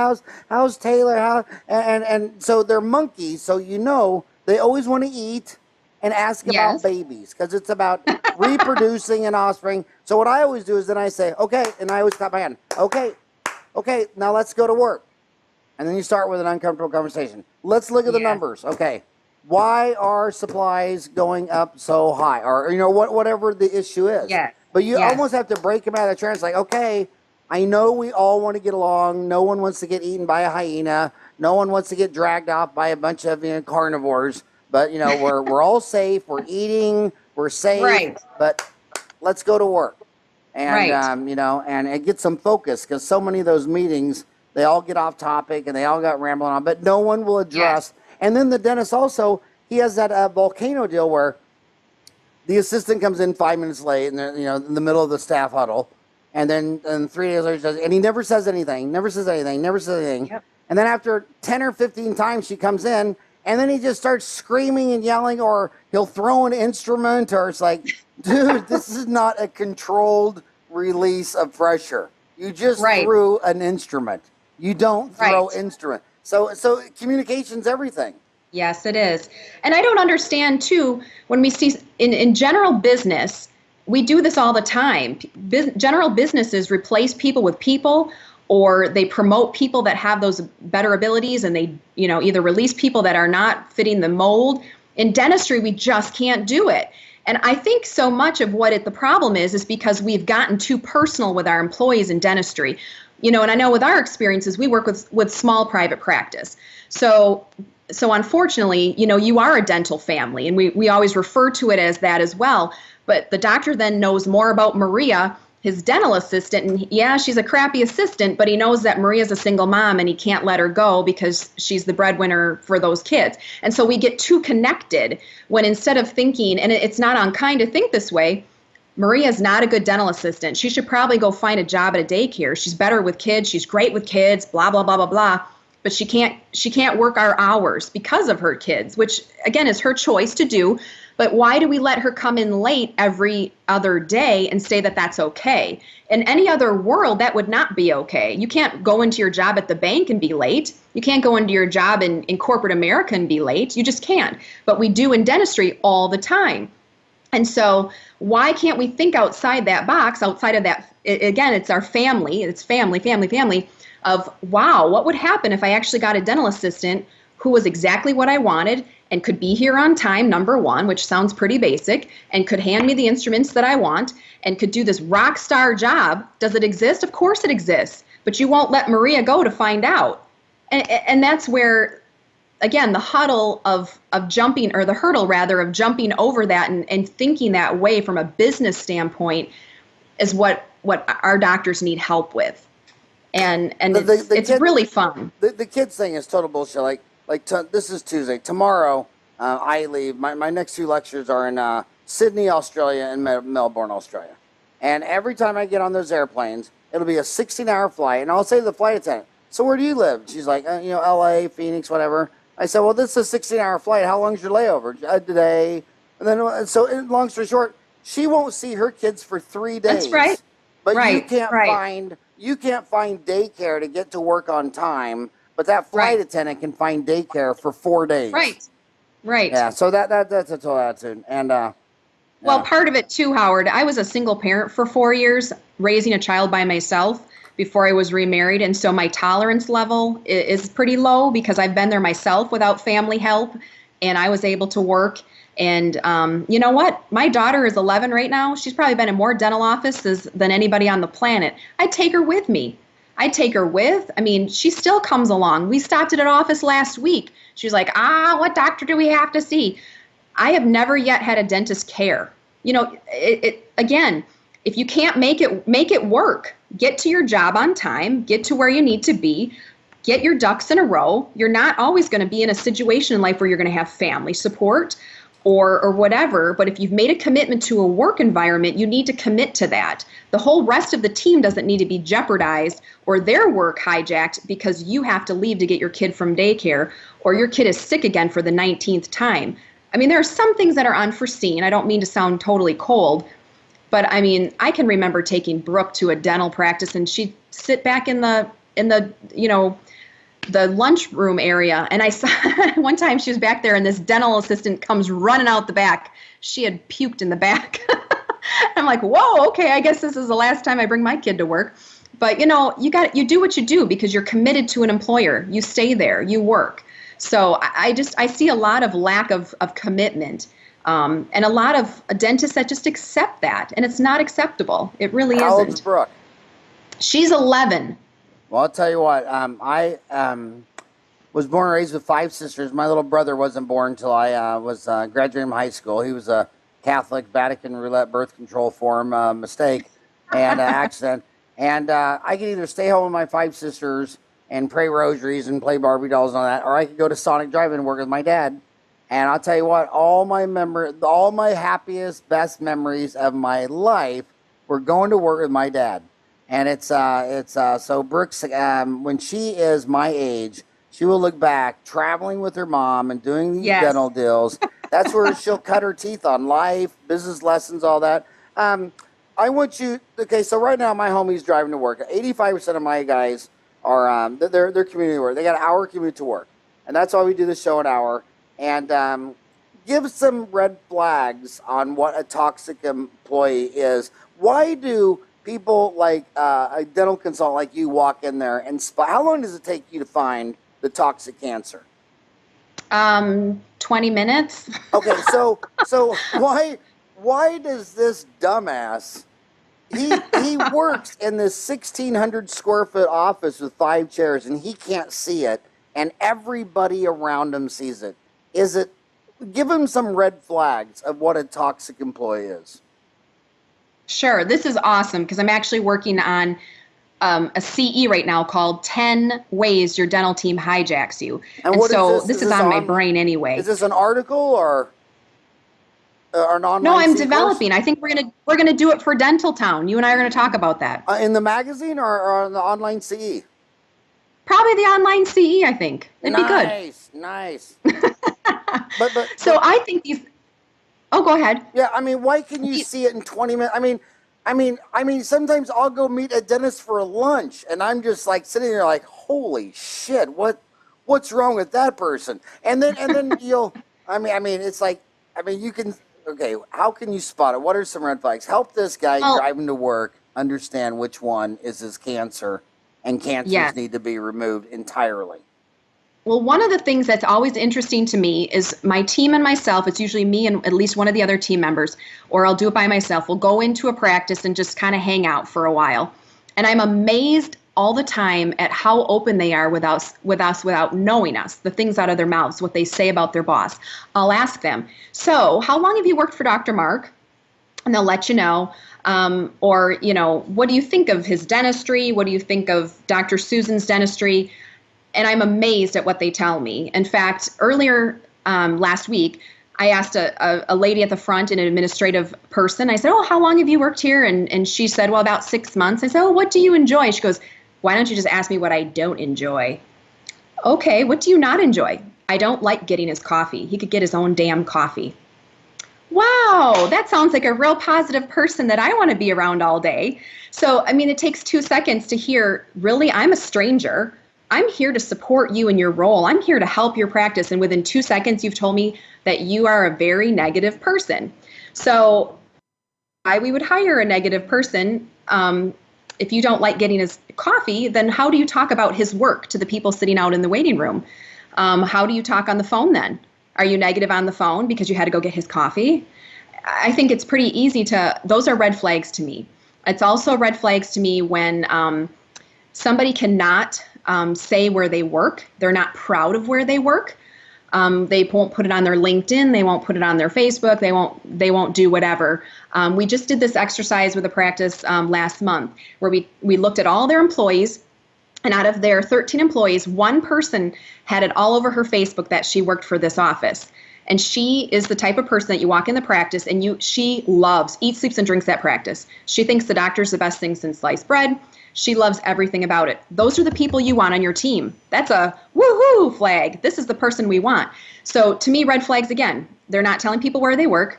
How's Taylor? And so they're monkeys. So they always want to eat and ask about babies because it's about reproducing and offspring. So what I always do is then I say, okay, and I always clap my hand. Okay, now let's go to work. And then you start with an uncomfortable conversation. Let's look at the numbers. Okay, why are supplies going up so high? Or, whatever the issue is. Yeah. But you almost have to break them out of the trance. Like, okay, I know we all want to get along. No one wants to get eaten by a hyena. No one wants to get dragged off by a bunch of carnivores. But, we're all safe. We're eating. We're safe. Right. But let's go to work. And, and it gets some focus because so many of those meetings, they all get off topic and they all got rambling on, but no one will address. And then the dentist also, he has that volcano deal where the assistant comes in 5 minutes late and they're, in the middle of the staff huddle. And then 3 days later, and he never says anything. Yep. And then after 10 or 15 times, she comes in. And then he just starts screaming and yelling, or he'll throw an instrument, or it's like, dude, this is not a controlled release of pressure. You just threw an instrument. You don't throw instrument. So communication's everything. Yes, it is. And I don't understand, too, when we see in general business, we do this all the time. General businesses replace people with people, or they promote people that have those better abilities, and they, either release people that are not fitting the mold. In dentistry, we just can't do it. And I think so much of what the problem is because we've gotten too personal with our employees in dentistry. And I know with our experiences, we work with small private practice. So unfortunately, you are a dental family, and we always refer to it as that as well. But the doctor then knows more about Maria, his dental assistant, and she's a crappy assistant, but he knows that Maria's a single mom and he can't let her go because she's the breadwinner for those kids. And so we get too connected when instead of thinking, and it's not unkind to think this way, Maria's not a good dental assistant. She should probably go find a job at a daycare. She's better with kids. She's great with kids, blah, blah, blah, blah, blah. but she can't work our hours because of her kids, which again is her choice to do. But why do we let her come in late every other day and say that that's okay? In any other world, that would not be okay. You can't go into your job at the bank and be late. You can't go into your job in corporate America and be late. You just can't. But we do in dentistry all the time. And so why can't we think outside that box, outside of that? Again, it's our family. It's family of, wow, what would happen if I actually got a dental assistant who was exactly what I wanted and could be here on time, number one, which sounds pretty basic, and could hand me the instruments that I want and could do this rock star job. Does it exist? Of course it exists, but you won't let Maria go to find out. And that's where, again, the hurdle of jumping, or the hurdle rather, of jumping over that and thinking that way from a business standpoint is what our doctors need help with. And it's really fun. The kids thing is total bullshit. This is Tuesday. Tomorrow, I leave. My next 2 lectures are in Sydney, Australia, and Melbourne, Australia. And every time I get on those airplanes, it'll be a 16-hour flight. And I'll say to the flight attendant, so where do you live? She's like, LA, Phoenix, whatever. I said, well, this is a 16-hour flight. How long's your layover? Today. And then, so long story short, she won't see her kids for 3 days. That's right. But you can't find daycare to get to work on time. But that flight attendant can find daycare for 4 days. Right. Yeah. So that's a total attitude. And well, part of it too, Howard. I was a single parent for 4 years, raising a child by myself before I was remarried, and so my tolerance level is pretty low because I've been there myself without family help, and I was able to work. And you know what? My daughter is 11 right now. She's probably been in more dental offices than anybody on the planet. I'd take her with me. She still comes along. We stopped at an office last week. She's like, what doctor do we have to see? I have never yet had a dentist care. Again, if you can't make it work. Get to your job on time. Get to where you need to be. Get your ducks in a row. You're not always going to be in a situation in life where you're going to have family support or whatever. But if you've made a commitment to a work environment, you need to commit to that. The whole rest of the team doesn't need to be jeopardized or their work hijacked because you have to leave to get your kid from daycare or your kid is sick again for the 19th time. There are some things that are unforeseen. I don't mean to sound totally cold, but I can remember taking Brooke to a dental practice and she'd sit back in the lunchroom area. And I saw one time she was back there and this dental assistant comes running out the back. She had puked in the back. I'm like, whoa, okay, I guess this is the last time I bring my kid to work. But you do what you do because you're committed to an employer. You stay there, you work. So I see a lot of lack of commitment and a lot of dentists that just accept that. And it's not acceptable. It really isn't. How old is Brooke? She's 11. Well, I'll tell you what, I was born and raised with 5 sisters. My little brother wasn't born until I was graduating from high school. He was a Catholic Vatican roulette birth control form mistake and accident. And I could either stay home with my 5 sisters and pray rosaries and play Barbie dolls and all that, or I could go to Sonic Drive and work with my dad. And I'll tell you what, all my happiest, best memories of my life were going to work with my dad. And so Brooks, when she is my age, she will look back traveling with her mom and doing these dental deals. That's where she'll cut her teeth on life, business lessons, all that. I want you, okay, so right now my homie's driving to work. 85% of my guys are, they're community work. They got an hour commute to work. And that's why we do the show an hour. And give some red flags on what a toxic employee is. Why do people like a dental consultant like you walk in there and how long does it take you to find the toxic cancer? 20 minutes. Okay, so why does this dumbass he works in this 1,600 square foot office with 5 chairs and he can't see it and everybody around him sees it? Give him some red flags of what a toxic employee is. Sure. This is awesome because I'm actually working on a CE right now called 10 Ways Your Dental Team Hijacks You. And so this is on my brain anyway. Is this an article or an online No, I'm course? developing. I think we're gonna do it for Dentaltown. You and I are going to talk about that. In the magazine or on the online CE? Probably the online CE, I think. It'd be good. Nice. So I think these, oh, go ahead. Yeah, I mean, why can you see it in 20 minutes? I mean, sometimes I'll go meet a dentist for lunch, and I'm just like sitting there like, holy shit, what's wrong with that person? And then you'll, it's like, you can, okay, how can you spot it? What are some red flags? Help this guy driving to work understand which one is his cancer, and cancers need to be removed entirely. Well, one of the things that's always interesting to me is my team and myself, it's usually me and at least one of the other team members, or I'll do it by myself. We'll go into a practice and just kind of hang out for a while. And I'm amazed all the time at how open they are with us without knowing us, the things out of their mouths, what they say about their boss. I'll ask them, so how long have you worked for Dr. Mark? And they'll let you know. Or, what do you think of his dentistry? What do you think of Dr. Susan's dentistry? And I'm amazed at what they tell me. In fact, earlier last week, I asked a lady at the front, an administrative person. I said, oh, how long have you worked here? And she said, well, about 6 months. I said, oh, what do you enjoy? She goes, why don't you just ask me what I don't enjoy? Okay, what do you not enjoy? I don't like getting his coffee. He could get his own damn coffee. Wow, that sounds like a real positive person that I want to be around all day. So, it takes 2 seconds to hear, really, I'm a stranger. I'm here to support you in your role. I'm here to help your practice. And within 2 seconds, you've told me that you are a very negative person. So why we would hire a negative person, if you don't like getting his coffee, then how do you talk about his work to the people sitting out in the waiting room? How do you talk on the phone then? Are you negative on the phone because you had to go get his coffee? I think it's pretty easy those are red flags to me. It's also red flags to me when somebody cannot say where they work. They're not proud of where they work. They won't put it on their LinkedIn. They won't put it on their Facebook. They won't do whatever. We just did this exercise with a practice last month where we looked at all their employees, and out of their 13 employees, one person had it all over her Facebook that she worked for this office. And she is the type of person that you walk in the practice and she loves, eats, sleeps, and drinks that practice. She thinks the doctor's the best thing since sliced bread. She loves everything about it. Those are the people you want on your team. That's a woohoo flag. This is the person we want. So to me, red flags again. They're not telling people where they work.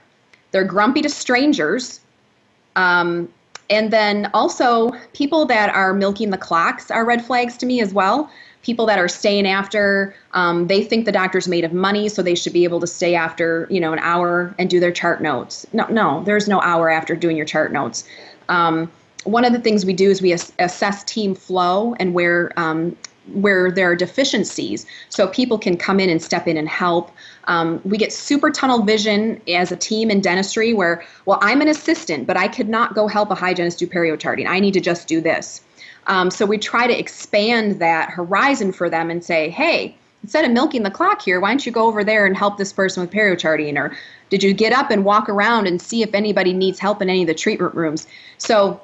They're grumpy to strangers. And then also people that are milking the clocks are red flags to me as well. People that are staying after, they think the doctor's made of money, so they should be able to stay after, an hour and do their chart notes. No, there's no hour after doing your chart notes. One of the things we do is we assess team flow and where there are deficiencies so people can come in and step in and help. We get super tunnel vision as a team in dentistry where, well, I'm an assistant, but I could not go help a hygienist do perio charting. I need to just do this. So we try to expand that horizon for them and say, hey, instead of milking the clock here, why don't you go over there and help this person with perio charting? Or did you get up and walk around and see if anybody needs help in any of the treatment rooms? So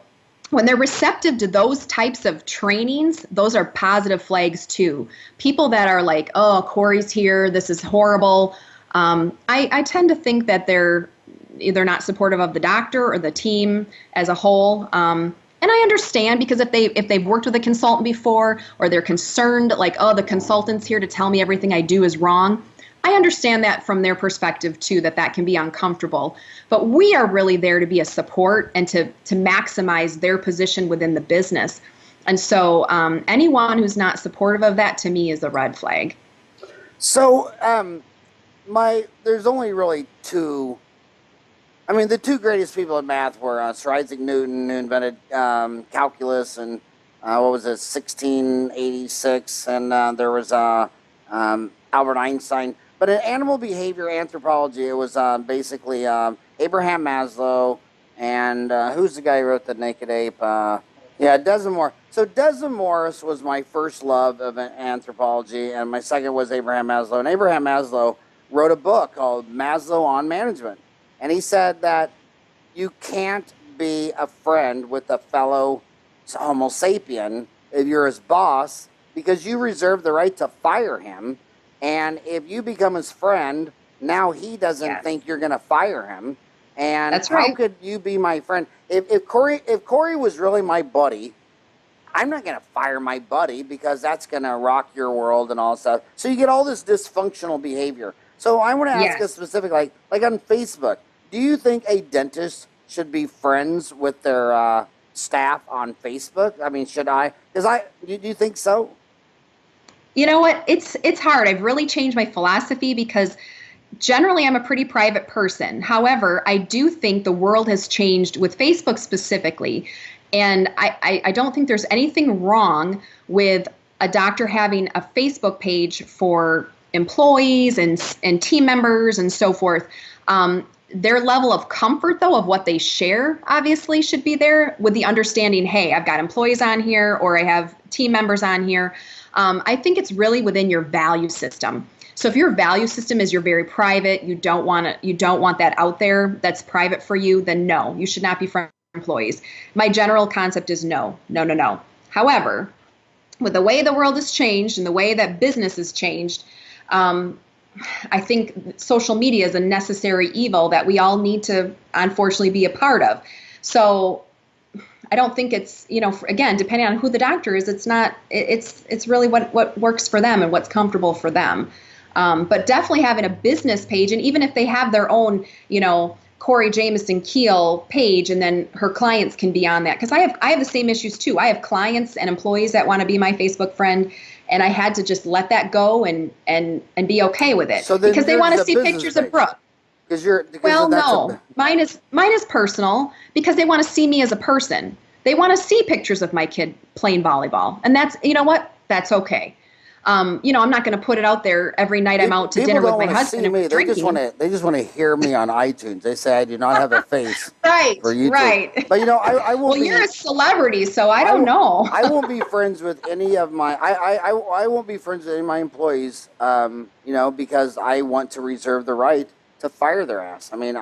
when they're receptive to those types of trainings, those are positive flags too. People that are like, oh, Corey's here, this is horrible. I tend to think that they're either not supportive of the doctor or the team as a whole. And I understand because if they've worked with a consultant before or they're concerned like, oh, the consultant's here to tell me everything I do is wrong. I understand that from their perspective too, that can be uncomfortable. But we are really there to be a support and to maximize their position within the business. And so anyone who's not supportive of that to me is a red flag. So there's only really two. The two greatest people in math were Sir Isaac Newton, who invented calculus, and 1686, and there was Albert Einstein. But in animal behavior anthropology, it was basically Abraham Maslow, and who's the guy who wrote The Naked Ape? Desmond Morris. So Desmond Morris was my first love of anthropology, and my second was Abraham Maslow. And Abraham Maslow wrote a book called Maslow on Management. And he said that you can't be a friend with a fellow Homo sapien if you're his boss because you reserve the right to fire him. And if you become his friend, now he doesn't think you're going to fire him. And that's right. How could you be my friend? If Corey was really my buddy, I'm not going to fire my buddy because that's going to rock your world and all that stuff. So you get all this dysfunctional behavior. So I want to ask a specific, like on Facebook, do you think a dentist should be friends with their staff on Facebook? I mean, should I? Because do you think so? You know what? It's hard. I've really changed my philosophy because generally I'm a pretty private person. However, I do think the world has changed with Facebook specifically. And I don't think there's anything wrong with a doctor having a Facebook page for employees and team members and so forth. Their level of comfort, though, of what they share, obviously should be there with the understanding, hey, I've got employees on here or I have team members on here. I think it's really within your value system. So if your value system is you're very private, you don't want that out there that's private for you, then no, you should not be friends with employees. My general concept is no. However, with the way the world has changed and the way that business has changed, I think social media is a necessary evil that we all need to unfortunately be a part of. So I don't think it's, again, depending on who the doctor is, it's really what works for them and what's comfortable for them. But definitely having a business page, and even if they have their own, Corinne Jameson-Kuehl page, and then her clients can be on that. Because I have the same issues too. I have clients and employees that want to be my Facebook friend, and I had to just let that go and be okay with it. So because they want to see pictures of Brooke. Mine is personal because they want to see me as a person. They want to see pictures of my kid playing volleyball, and that's that's okay. I'm not going to put it out there every night I'm out to dinner with my husband and we're drinking. They just want to hear me on iTunes. They say I do not have a face right, for YouTube. Right. But I won't. Well, you're a celebrity, so I don't know. I won't be friends with any of my. I won't be friends with any of my employees. Because I want to reserve the right to fire their ass. I mean,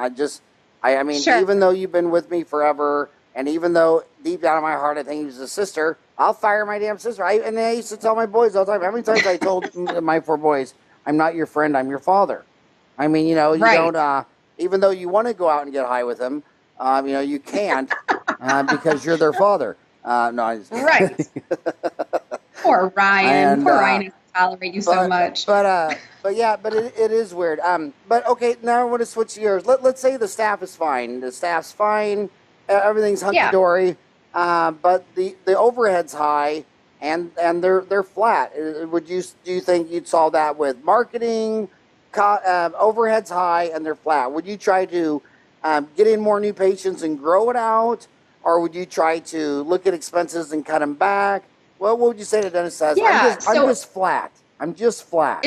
sure. Even though you've been with me forever, and even though deep down in my heart I think he was a sister, I'll fire my damn sister. And I used to tell my boys all the time. How many times I told my 4 boys, I'm not your friend, I'm your father. I mean, you right. don't, even though you want to go out and get high with them, you can't because you're their father. Right. Poor Ryan. Poor Ryan has to tolerate you so much. But it is weird. But okay, now I want to switch gears. Let's say the staff is fine. The staff's fine. Everything's hunky-dory. But the overhead's high and they're flat. Do you think you'd solve that with marketing? Overhead's high and they're flat. Would you try to get in more new patients and grow it out, or would you try to look at expenses and cut them back? What would you say to dentist says? Yeah, I'm just flat. I'm just flat.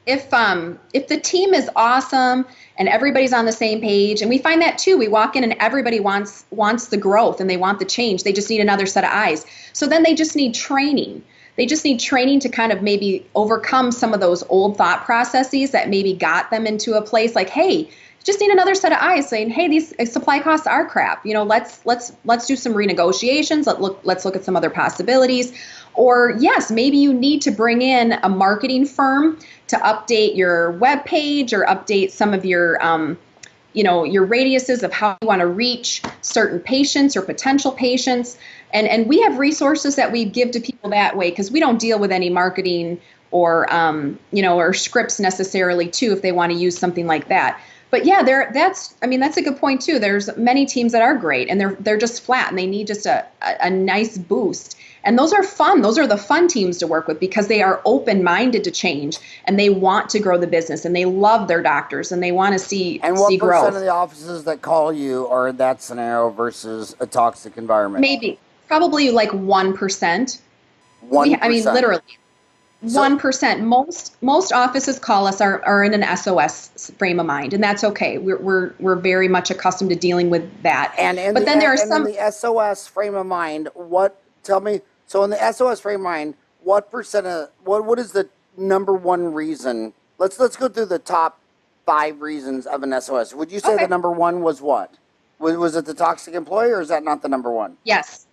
If the team is awesome and everybody's on the same page, and we find that too, we walk in and everybody wants the growth and they want the change. They just need another set of eyes. So then they just need training. They just need training to kind of maybe overcome some of those old thought processes that maybe got them into a place like, hey, just need another set of eyes saying, hey, these supply costs are crap. Let's do some renegotiations. Let's look at some other possibilities. Or yes, maybe you need to bring in a marketing firm to update your web page or update some of your your radiuses of how you want to reach certain patients or potential patients. And we have resources that we give to people that way because we don't deal with any marketing or or scripts necessarily too if they want to use something like that. But yeah, that's a good point too. There's many teams that are great and they're just flat and they need just a nice boost. And those are fun. Those are the fun teams to work with because they are open-minded to change and they want to grow the business and they love their doctors and they want to see growth. And what percent of the offices that call you are in that scenario versus a toxic environment? Maybe. Probably like 1%. 1%? Literally. 1%. Most offices call us are in an SOS frame of mind, and that's okay. We're very much accustomed to dealing with that. In the SOS frame of mind, tell me, so in the SOS frame of mind, what is the number one reason? Let's go through the top 5 reasons of an SOS. Would you say the number 1 was what? Was it the toxic employee, or is that not the number 1? Yes.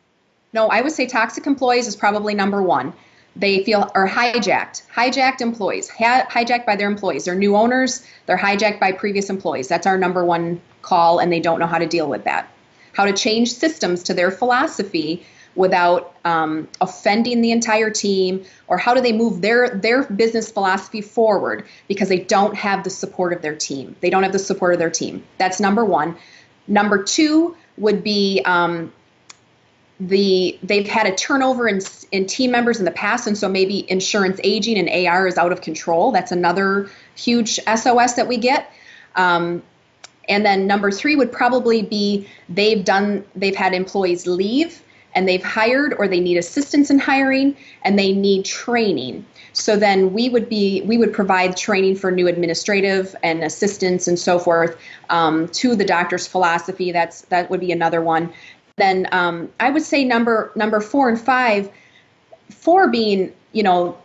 No, I would say toxic employees is probably number 1. They feel are hijacked employees, hijacked by their employees. They're new owners. They're hijacked by previous employees. That's our number 1 call, and they don't know how to deal with that. How to change systems to their philosophy without offending the entire team? Or how do they move their business philosophy forward because they don't have the support of their team? They don't have the support of their team. That's number one. Number two would be they've had a turnover in team members in the past, and so maybe insurance aging and AR is out of control. That's another huge SOS that we get. And then number three would probably be they've had employees leave and they've hired, or they need assistance in hiring and they need training. So then we would provide training for new administrative and assistants and so forth to the doctor's philosophy. That would be another one. Then I would say number 4 and 5, 4 being,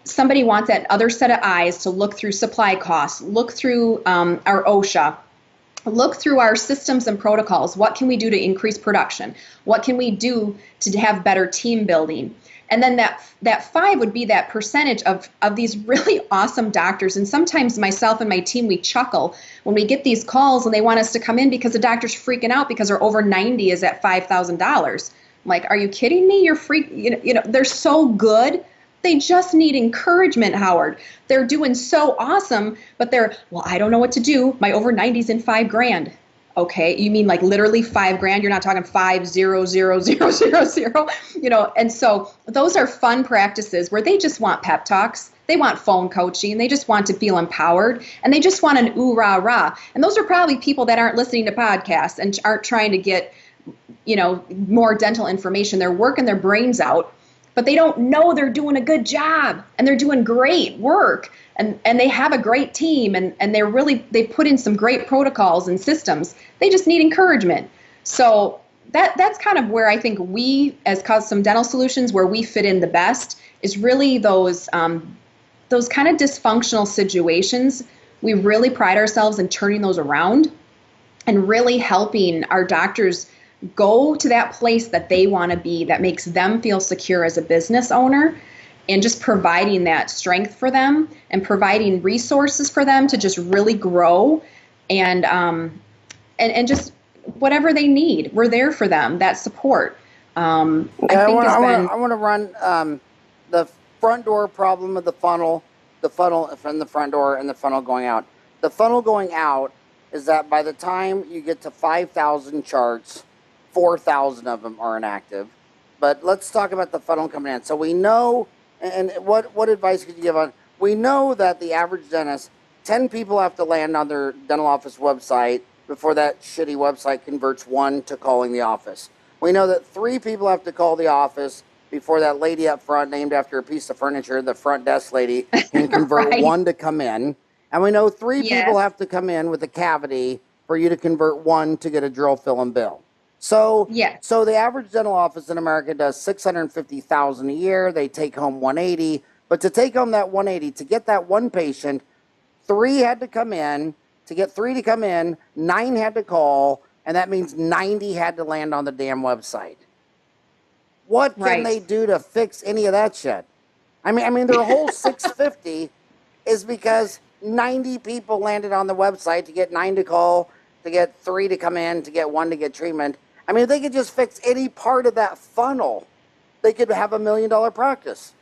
somebody wants that other set of eyes to look through supply costs, look through our OSHA, look through our systems and protocols. What can we do to increase production? What can we do to have better team building? And then that 5 would be that percentage of these really awesome doctors. And sometimes myself and my team, we chuckle when we get these calls and they want us to come in because the doctor's freaking out because our over 90 is at $5,000. I'm like, are you kidding me? You're they're so good. They just need encouragement, Howard. They're doing so awesome, but I don't know what to do. My over 90's in $5,000. Okay, you mean like literally $5,000? You're not talking 5,000,000, and so those are fun practices where they just want pep talks. They want phone coaching. They just want to feel empowered, and they just want an ooh, rah, rah. And those are probably people that aren't listening to podcasts and aren't trying to get, more dental information. They're working their brains out, but they don't know they're doing a good job and they're doing great work and they have a great team and they put in some great protocols and systems. They just need encouragement. So that's kind of where I think we as Custom Dental Solutions, where we fit in the best, is really those kind of dysfunctional situations. We really pride ourselves in turning those around and really helping our doctors go to that place that they want to be, that makes them feel secure as a business owner, and just providing that strength for them and providing resources for them to just really grow and just whatever they need, we're there for them. That support. I want to run the front door problem of the funnel from the front door and the funnel going out. The funnel going out is that by the time you get to 5,000 charts, 4,000 of them are inactive. But let's talk about the funnel coming in. So we know, and what advice could you give on? We know that the average dentist, 10 people have to land on their dental office website before that shitty website converts 1 to calling the office. We know that 3 people have to call the office before that lady up front, named after a piece of furniture, the front desk lady, can convert right. 1 to come in. And we know 3 people have to come in with a cavity for you to convert 1 to get a drill, fill, and bill. So the average dental office in America does $650,000 a year. They take home $180,000, but to take home that $180,000, to get that 1 patient, 3 had to come in. To get 3 to come in, 9 had to call, and that means 90 had to land on the damn website. What can they do to fix any of that shit? I mean, their whole 650 is because 90 people landed on the website to get 9 to call, to get 3 to come in, to get 1 to get treatment. I mean, if they could just fix any part of that funnel, they could have $1 million practice.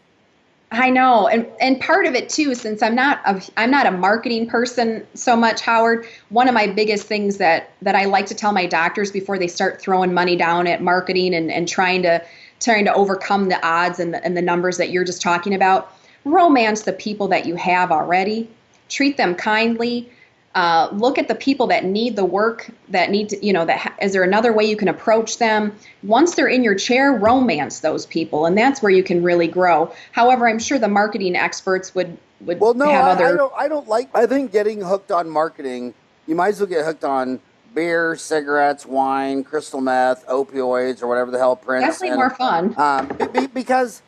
I know, and part of it too, since I'm not a marketing person so much, Howard. One of my biggest things that I like to tell my doctors before they start throwing money down at marketing and trying to overcome the odds and the numbers that you're just talking about, romance the people that you have already, treat them kindly. Look at the people that need the work, that need to, is there another way you can approach them? Once they're in your chair, romance those people, and that's where you can really grow. However, I'm sure the marketing experts would have other... I think getting hooked on marketing, you might as well get hooked on beer, cigarettes, wine, crystal meth, opioids, or whatever the hell Prince. Definitely more fun. Because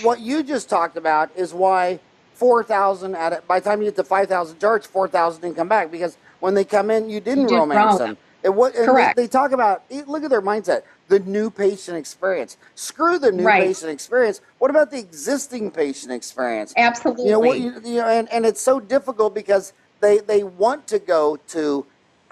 what you just talked about is why 4,000 by the time you get to 5,000 charts, 4,000 didn't come back, because when they come in, you didn't romance them. Correct. They talk about, look at their mindset, the new patient experience. Screw the new patient experience. What about the existing patient experience? Absolutely. And it's so difficult because they want to go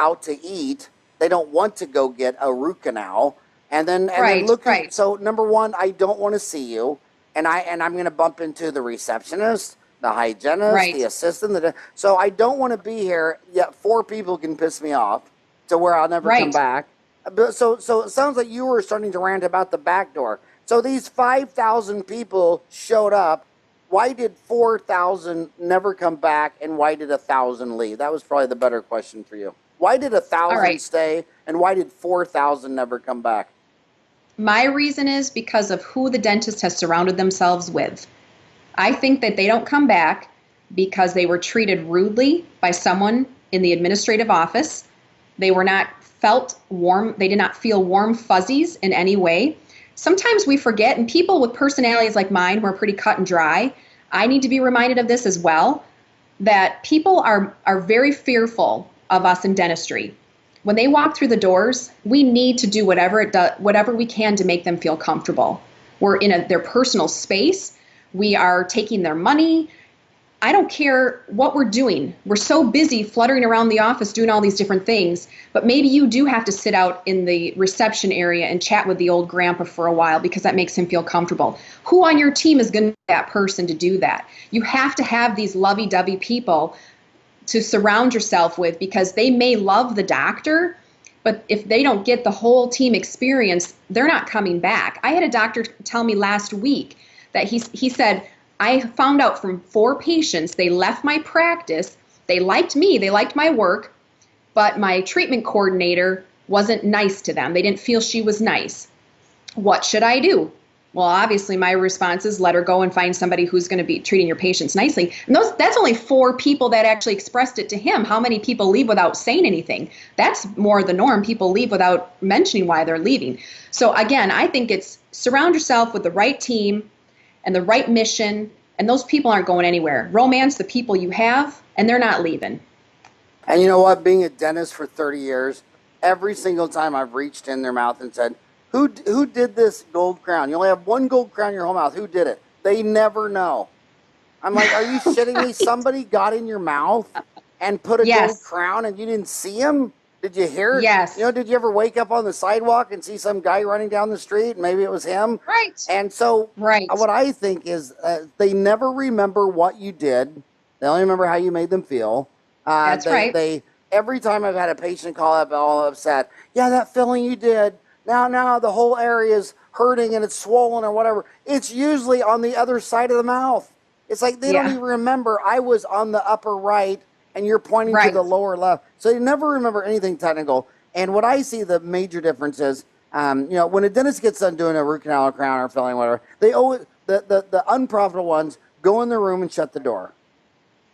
out to eat. They don't want to go get a root canal. And then Right, look right. at, so number one, I don't want to see you. And I'm going to bump into the receptionist, the hygienist, the Right. assistant. So I don't want to be here. Yet 4 people can piss me off to where I'll never come Right. back. So it sounds like you were starting to rant about the back door. So these 5,000 people showed up. Why did 4,000 never come back, and why did 1,000 leave? That was probably the better question for you. Why did 1,000 stay, and why did 4,000 never come back? My reason is because of who the dentist has surrounded themselves with. I think that they don't come back because they were treated rudely by someone in the administrative office. They were not felt warm. They did not feel warm fuzzies in any way. Sometimes we forget, and people with personalities like mine who are pretty cut and dry, I need to be reminded of this as well, that people are very fearful of us in dentistry. When they walk through the doors, we need to do whatever we can to make them feel comfortable. We're in their personal space. We are taking their money. I don't care what we're doing. We're so busy fluttering around the office doing all these different things, but maybe you do have to sit out in the reception area and chat with the old grandpa for a while because that makes him feel comfortable. Who on your team is going to be that person to do that? You have to have these lovey-dovey people to surround yourself with, because they may love the doctor, but if they don't get the whole team experience, they're not coming back. I had a doctor tell me last week that he said, I found out from 4 patients, they left my practice, they liked me, they liked my work, but my treatment coordinator wasn't nice to them. They didn't feel she was nice. What should I do? Well, obviously my response is let her go and find somebody who's going to be treating your patients nicely. And that's only 4 people that actually expressed it to him. How many people leave without saying anything? That's more the norm. People leave without mentioning why they're leaving. So again, I think it's surround yourself with the right team and the right mission, and those people aren't going anywhere. Romance the people you have, and they're not leaving. And you know what? Being a dentist for 30 years, every single time I've reached in their mouth and said, who did this gold crown? You only have 1 gold crown in your whole mouth. Who did it? They never know. I'm like, are you shitting me? Somebody got in your mouth and put a gold crown and you didn't see him? Did you hear it? Yes. You know, did you ever wake up on the sidewalk and see some guy running down the street? And maybe it was him. Right. And so what I think is they never remember what you did. They only remember how you made them feel. That's right. They every time I've had a patient call up all upset, yeah, that filling you did. Now the whole area is hurting and it's swollen or whatever. It's usually on the other side of the mouth. It's like they don't even remember I was on the upper right and you're pointing to the lower left. So they never remember anything technical. And what I see the major difference is, you know, when a dentist gets done doing a root canal or crown or filling, whatever, they always, the unprofitable ones go in the room and shut the door.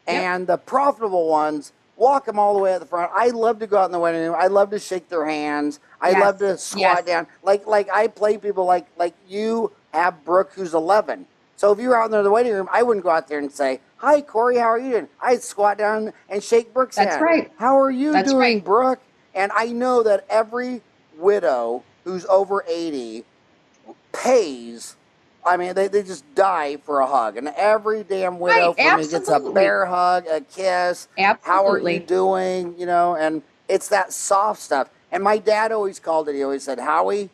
And the profitable ones walk them all the way at the front. I love to go out in the waiting room. I love to shake their hands. I love to squat down. Like I play people like you have Brooke, who's 11. So if you were out in the waiting room, I wouldn't go out there and say, hi, Corey, how are you doing? I'd squat down and shake Brooke's hand. That's right. How are you doing, Brooke? And I know that every widow who's over 80 pays. I mean, they just die for a hug. And every damn widow for me gets a bear hug, a kiss. Absolutely. How are you doing? You know, and it's that soft stuff. And my dad always called it. He always said, Howie,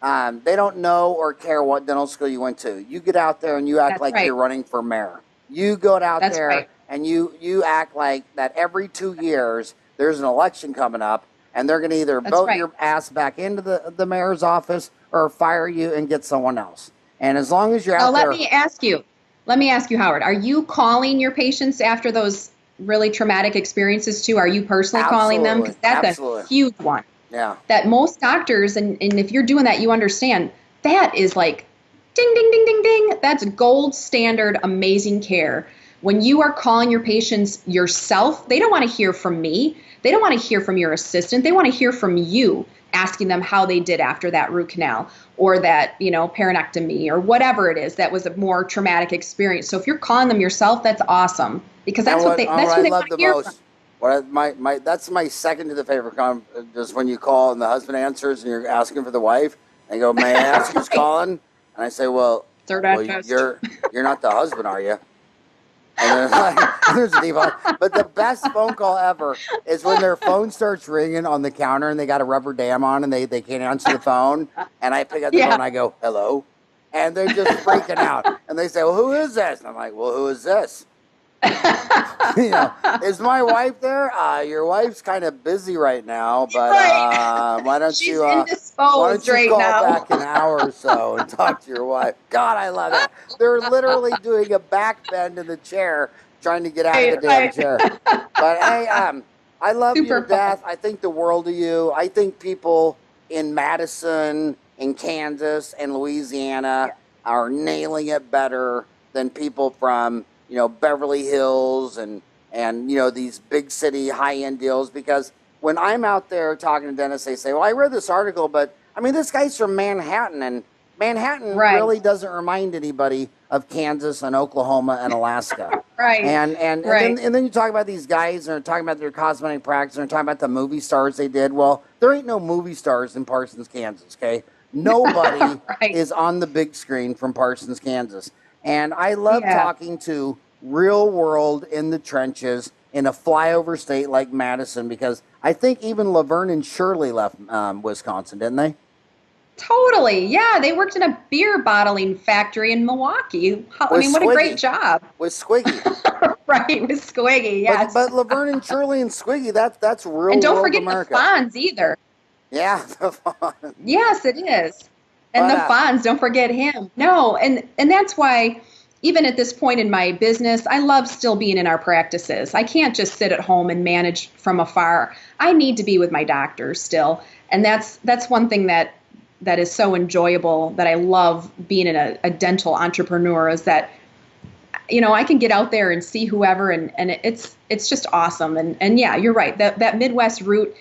they don't know or care what dental school you went to. You get out there and you act like you're running for mayor. You go out there and you act like that every 2 years there's an election coming up and they're going to either vote your ass back into the mayor's office or fire you and get someone else. And as long as you're out there. Let me ask you, Howard, are you calling your patients after those really traumatic experiences too? Are you personally calling them? Because that's a huge one. Yeah. That most doctors, and if you're doing that, you understand that is like ding, ding, ding, ding, ding. That's gold standard, amazing care. When you are calling your patients yourself, they don't want to hear from me. They don't want to hear from your assistant. They want to hear from you, asking them how they did after that root canal or that, you know, peritectomy or whatever it is that was a more traumatic experience. So if you're calling them yourself, that's awesome, because that's what they want to hear from. That's my second to the favorite just when you call and the husband answers and you're asking for the wife and go, may I ask who's calling? And I say, well, you're not the husband, are you? And then there's a default. But the best phone call ever is when their phone starts ringing on the counter and they got a rubber dam on and they can't answer the phone. And I pick up the phone and I go, hello? And they're just freaking out. And they say, well, who is this? And I'm like, well, who is this? Is my wife there? Your wife's kind of busy right now, but why don't She's you call back an hour or so and talk to your wife? God, I love it. They're literally doing a back bend in the chair, trying to get out of the damn chair. But hey, I love you to death. I think the world of you. I think people in Madison, in Kansas, and Louisiana are nailing it better than people from Beverly Hills and these big city high-end deals, because when I'm out there talking to dentists, they say, well, I read this article, but I mean, this guy's from Manhattan, and Manhattan really doesn't remind anybody of Kansas and Oklahoma and Alaska. And then you talk about these guys, and they're talking about their cosmetic practice, and they're talking about the movie stars they did. Well, there ain't no movie stars in Parsons, Kansas, okay? Nobody is on the big screen from Parsons, Kansas. And I love talking to real world in the trenches in a flyover state like Madison, because I think even Laverne and Shirley left Wisconsin, didn't they? Totally. Yeah, they worked in a beer bottling factory in Milwaukee. I mean, what a great job. With Squiggy. With Squiggy, yes. But Laverne and Shirley and Squiggy, that's real And don't world forget America. the Fonz either. Yeah, the Fonz. Yes, it is. And the Fonz, don't forget him. No, and that's why even at this point in my business, I love still being in our practices. I can't just sit at home and manage from afar. I need to be with my doctors still. And that's one thing that is so enjoyable, that I love being a dental entrepreneur, is that, I can get out there and see whoever, and it's just awesome. And yeah, you're right. That Midwest route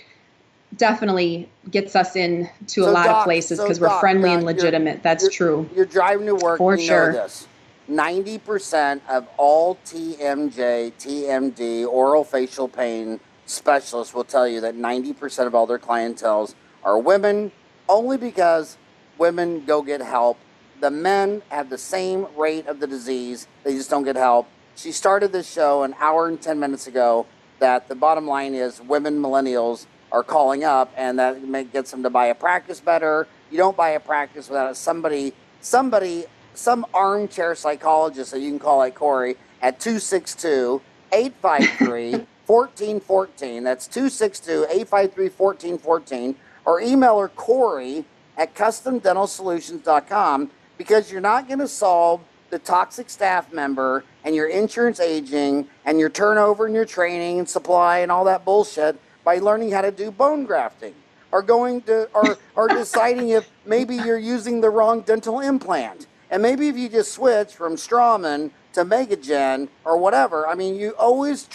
definitely gets us into a lot of places because we're friendly and legitimate. That's true. You're driving to work. For sure. Know this. 90% of all TMJ, TMD, oral facial pain specialists will tell you that 90% of all their clientels are women, only because women go get help. The men have the same rate of the disease. They just don't get help. She started this show an hour and 10 minutes ago that the bottom line is women millennials are calling up, and that gets them to buy a practice better. You don't buy a practice without some armchair psychologist that you can call like Corey at 262-853-1414. That's 262-853-1414. Or email her Corey at customdentalsolutions.com, because you're not going to solve the toxic staff member and your insurance aging and your turnover and your training and supply and all that bullshit by learning how to do bone grafting, or deciding if maybe you're using the wrong dental implant. And maybe if you just switch from Straumann to Megagen or whatever, I mean, you always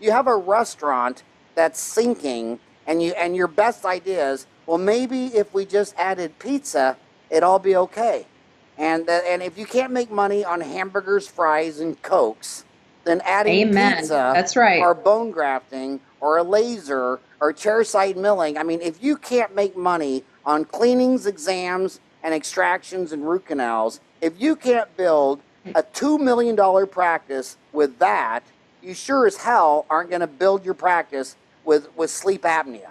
you have a restaurant that's sinking, and your best idea is, well, maybe if we just added pizza, it'd all be okay. And if you can't make money on hamburgers, fries, and Cokes, then adding pizza, that's right, or bone grafting, or a laser, or chairside milling. I mean, if you can't make money on cleanings, exams, and extractions and root canals, if you can't build a $2 million practice with that, you sure as hell aren't going to build your practice with sleep apnea.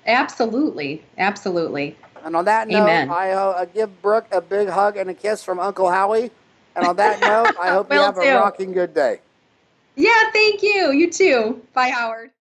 Absolutely. Absolutely. And on that note, I give Brooke a big hug and a kiss from Uncle Howie. And on that note, I hope you have a rocking good day. Yeah, thank you. You too. Bye, Howard.